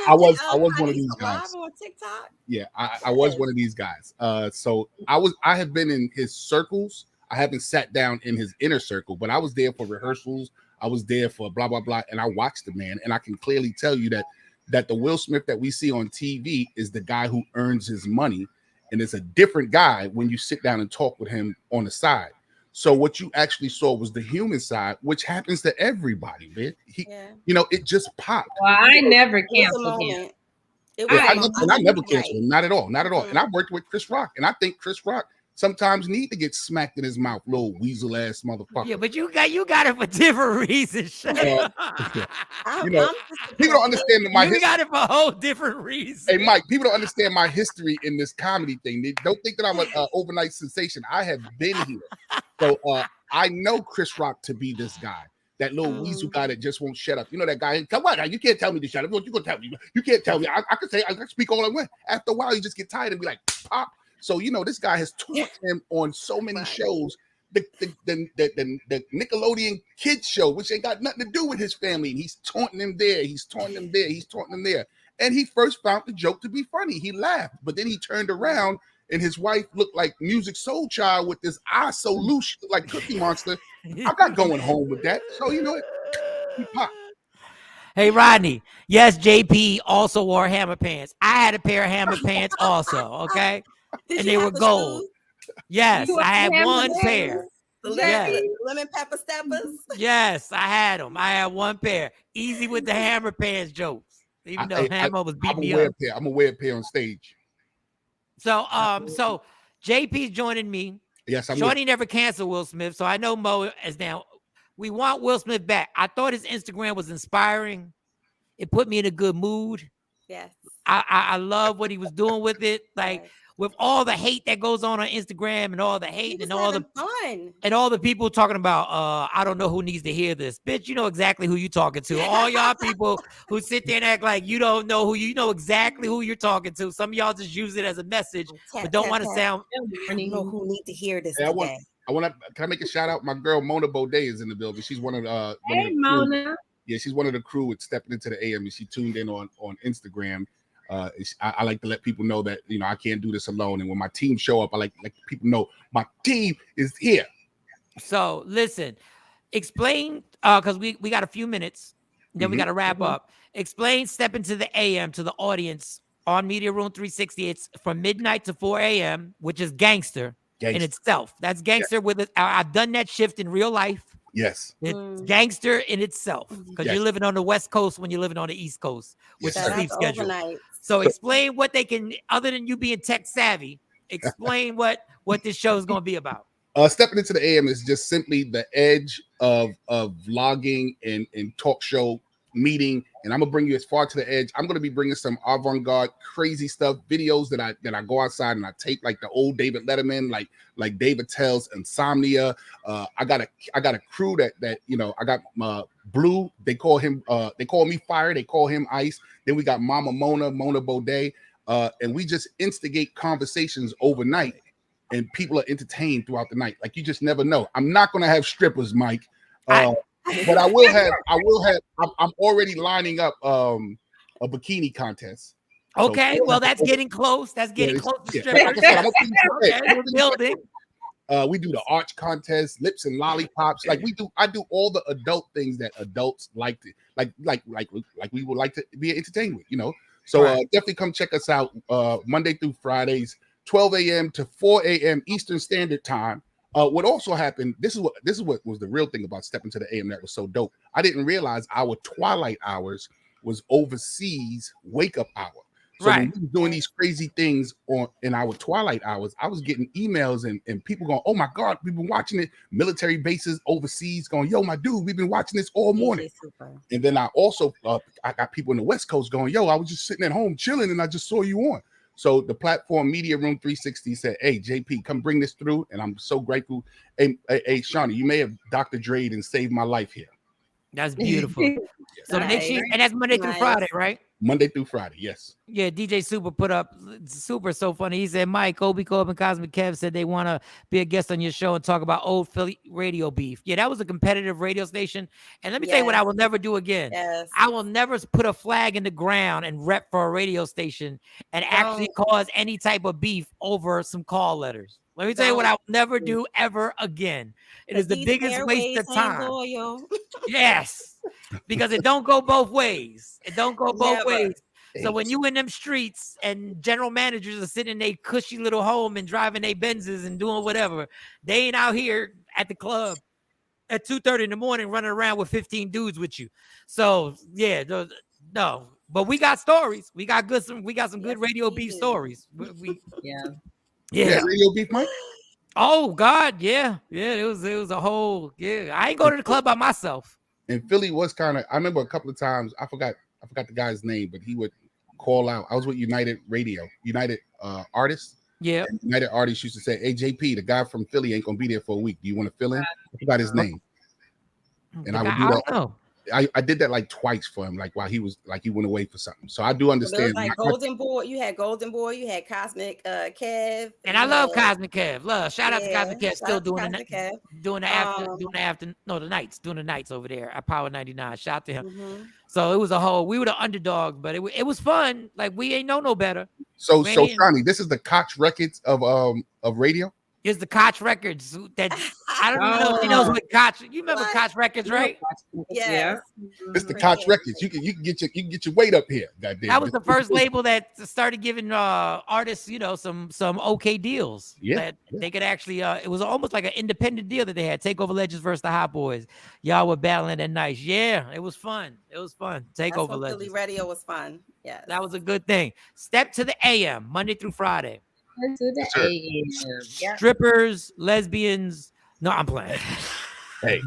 I was one of these guys. On TikTok. Yeah, I was one of these guys. So I have been in his circles. I haven't sat down in his inner circle, but I was there for rehearsals. I was there for blah blah blah, and I watched the man, and I can clearly tell you that the Will Smith that we see on TV is the guy who earns his money. And it's a different guy when you sit down and talk with him on the side. So what you actually saw was the human side, which happens to everybody, man. It just popped. Well, I never canceled him. I never canceled him. Not at all. Not at all. And I worked with Chris Rock, and I think Chris Rock sometimes need to get smacked in his mouth, little weasel ass motherfucker. Yeah, but you got it for different reasons. People don't understand my history. You got it for a whole different reason. Hey, Mike, people don't understand my history in this comedy thing. They don't think that I'm an overnight sensation. I have been here. So I know Chris Rock to be this guy, that little weasel guy that just won't shut up. You know that guy, come on, you can't tell me to shut up. What you gonna tell me? You can't tell me. I can speak all I want. After a while, you just get tired and be like, pop. So, this guy has taunted him on so many shows. The Nickelodeon kids show, which ain't got nothing to do with his family. And he's taunting him there. He's taunting him there. He's taunting him there. And he first found the joke to be funny. He laughed. But then he turned around and his wife looked like Music Soul Child with this eye so loose, she looked like Cookie Monster. I'm not going home with that. So, he popped. Hey, Rodney. Yes, JP also wore hammer pants. I had a pair of hammer pants also, okay? And they were gold. Yes, I had one pair. The lemon pepper steppers. Yes, I had them. I had one pair. Easy with the hammer pants jokes. Even though Hammer was beating me up. I'm gonna wear a pair on stage. So JP's joining me. Yes, I'm. Shorty never canceled Will Smith, so I know Mo is down. We want Will Smith back. I thought his Instagram was inspiring. It put me in a good mood. Yes. I love what he was doing with it. Like, with all the hate that goes on Instagram and all the hate and all the fun and all the people talking about, I don't know who needs to hear this. Bitch, you know exactly who you're talking to. All y'all people who sit there and act like you don't know you know exactly who you're talking to. Some of y'all just use it as a message, but don't want to sound. I don't know who need to hear this today. Can I make a shout out? My girl Mona Baudet is in the building. She's one of the Hey, Mona. Yeah, she's one of the crew with Stepping Into the AM, and she tuned in on Instagram. I like to let people know that I can't do this alone, and when my team show up, I like people know my team is here. So listen, explain because we got a few minutes, then we got to wrap up. Explain Step Into the AM to the audience on Media Room 360. It's from midnight to 4 a.m., which is gangster in itself. That's gangster with it. I've done that shift in real life. Yes. It's gangster in itself because you're living on the West Coast when you're living on the East Coast with the sleep schedule. So explain what they can, other than you being tech savvy, explain what this show is going to be about. Stepping Into the AM is just simply the edge of vlogging and talk show meeting, and I'm gonna bring you as far to the edge. I'm gonna be bringing some avant-garde, crazy stuff, videos that I go outside and I take, like the old David Letterman, like David Tell's Insomnia. I got a crew that you know. I got Blue. They call me Fire. They call him Ice. Then we got Mama Mona Baudet, and we just instigate conversations overnight. And people are entertained throughout the night. Like, you just never know. I'm not going to have strippers, Mike, but I will have. I'm already lining up a bikini contest. Okay, well, that's getting close. That's getting close to strippers. Okay, we're building. We do the arch contest, lips and lollipops. Like I do all the adult things that adults like to like we would like to be entertained with. You know. So definitely come check us out Monday through Fridays. 12 a.m. to 4 a.m. Eastern Standard Time. What also happened, this is what was the real thing about Stepping to the AM that was so dope. I didn't realize our twilight hours was overseas wake up hour. So when we were doing these crazy things in our twilight hours, I was getting emails and people going, "Oh my God, we've been watching it." Military bases overseas going, "Yo, my dude, we've been watching this all morning." And then I also I got people in the West Coast going, "Yo, I was just sitting at home chilling and I just saw you on." So the platform Media Room 360 said, "Hey, JP, come bring this through." And I'm so grateful. Hey, Shawnee, you may have Dr. Dre'd and saved my life here. That's beautiful. So make sure, and that's Monday through Friday, right? Monday through Friday, yes. Yeah, DJ Super put up, Super so funny. He said, Mike, Kobe Cobb and Cosmic Kev said they want to be a guest on your show and talk about old Philly radio beef. Yeah, that was a competitive radio station. And let me tell you what I will never do again. I will never put a flag in the ground and rep for a radio station and actually cause any type of beef over some call letters. Let me tell you what I will never do ever again. It is the biggest waste of time. Yes, because it don't go both ways. It don't go both ways. So when you in them streets and general managers are sitting in their cushy little home and driving their Benzes and doing whatever, they ain't out here at the club at 2:30 in the morning running around with 15 dudes with you. So yeah, no. But we got stories. We got some good radio beef stories. Yeah. Radio beef, Mike. Oh God, yeah. It was a whole I ain't go to the club by myself. And Philly was kind of. I remember a couple of times. I forgot the guy's name, but he would call out. I was with United Radio, United Artists. Yeah. And United Artists used to say, "Hey JP, the guy from Philly ain't gonna be there for a week. Do you want to fill in?" I forgot his name. And I would do that. I did that like twice for him, like while he was like he went away for something. So I do understand. Like Golden Boy, you had Golden Boy, you had Cosmic Kev, and I love Cosmic Kev. Shout out to Cosmic Kev, still doing the nights over there at Power 99. Shout out to him. So it was we were the underdog, but it was fun. Like we ain't know no better. So Shawnee, this is the Koch Records of radio. Is the Koch Records that I don't know if he knows what Koch. You remember Koch Records, right? Yeah. It's the Koch Records. You can get your weight up here. That was the first label that started giving artists, some okay deals. Yeah. That they could actually. It was almost like an independent deal that they had. TakeOver Legends versus the Hot Boys. Y'all were battling that night. Yeah, it was fun. TakeOver Legends. Philly radio was fun. Yeah, that was a good thing. Step to the AM, Monday through Friday. To the AM. Strippers, lesbians. No, I'm playing. Hey,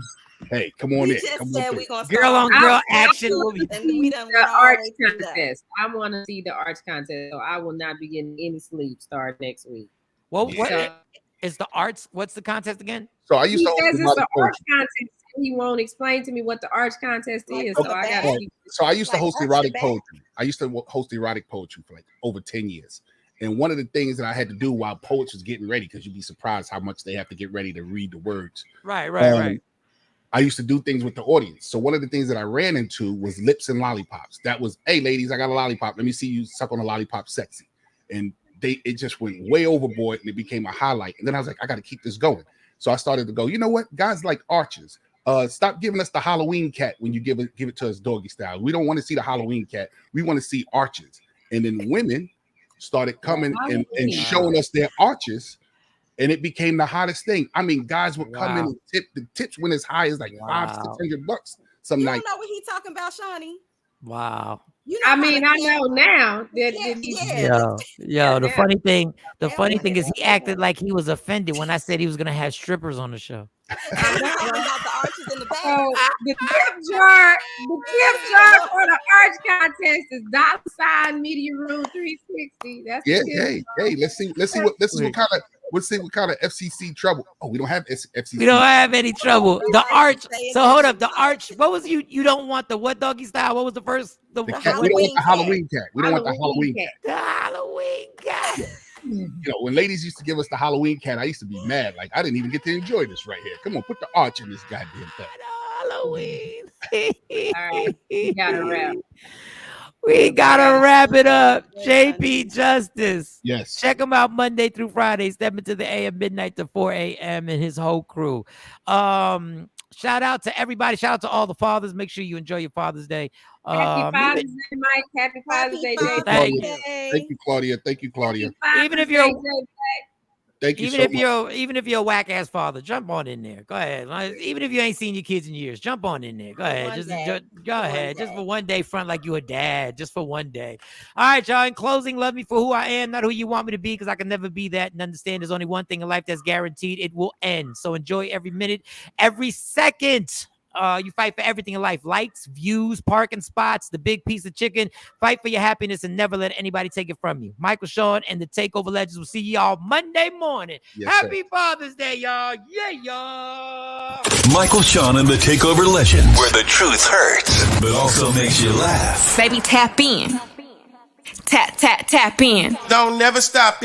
come on in. Girl on girl action movie. The arch contest. I want to see the arch contest, so I will not be getting any sleep start next week. What is the arts? What's the contest again? So I used to it's the arch contest. He won't explain to me what the arch contest is. So I got. So I used to host erotic poetry. I used to host erotic poetry for like over 10 years. And one of the things that I had to do while poets was getting ready, because you'd be surprised how much they have to get ready to read the words. Right. I used to do things with the audience. So one of the things that I ran into was lips and lollipops. That was, "Hey ladies, I got a lollipop. Let me see you suck on a lollipop sexy." And it just went way overboard and it became a highlight. And then I was like, I got to keep this going. So I started to go, you know what? Guys like arches. Stop giving us the Halloween cat when you give it to us doggy style. We don't want to see the Halloween cat. We want to see arches. And then women started coming and showing us their arches, and it became the hottest thing. I mean, guys would come in and tip. The tips went as high as like $500-600 some night. You don't know what he's talking about, Shawnee. Wow. You know I mean, I know now that Yo, the funny thing is he acted like he was offended when I said he was gonna have strippers on the show. I know about the arches in the back. The tip jar for the arch contest is $ media room 360. That's Hey, let's see what kind of FCC trouble. Oh, we don't have FCC. We don't have any trouble. The arch. So hold up. The arch. What was you don't want the what doggy style? What was the first? The cat. We don't want the Halloween cat. We don't want the Halloween cat. The Halloween cat. You know, when ladies used to give us the Halloween cat, I used to be mad. Like, I didn't even get to enjoy this right here. Come on, put the arch in this goddamn thing. Halloween. All right, we gotta wrap. We gotta wrap it up. JP Justice. Yes. Check him out Monday through Friday, 7 to the AM, midnight to 4 a.m. and his whole crew. Shout out to everybody. Shout out to all the fathers. Make sure you enjoy your Father's Day. Happy Father's Day, Mike. Happy Father's Day, JP. Thank you, Claudia. Thank you, Claudia. Even if you're Thank you even if you're a whack ass father, jump on in there. Go ahead. Even if you ain't seen your kids in years, jump on in there. Go ahead. Just for one day, front like you a dad. Just for one day. All right, y'all. In closing, love me for who I am, not who you want me to be, because I can never be that. And understand there's only one thing in life that's guaranteed. It will end. So enjoy every minute, every second. You fight for everything in life: likes, views, parking spots, the big piece of chicken. Fight for your happiness and never let anybody take it from you. Michael, Shawn, and the TakeOver Legends will see y'all Monday morning. Yes, Happy Father's Day, y'all. Yeah, y'all. Michael, Shawn, and the TakeOver Legends, where the truth hurts, but also makes you laugh. Baby, tap in. Tap in. Don't never stop.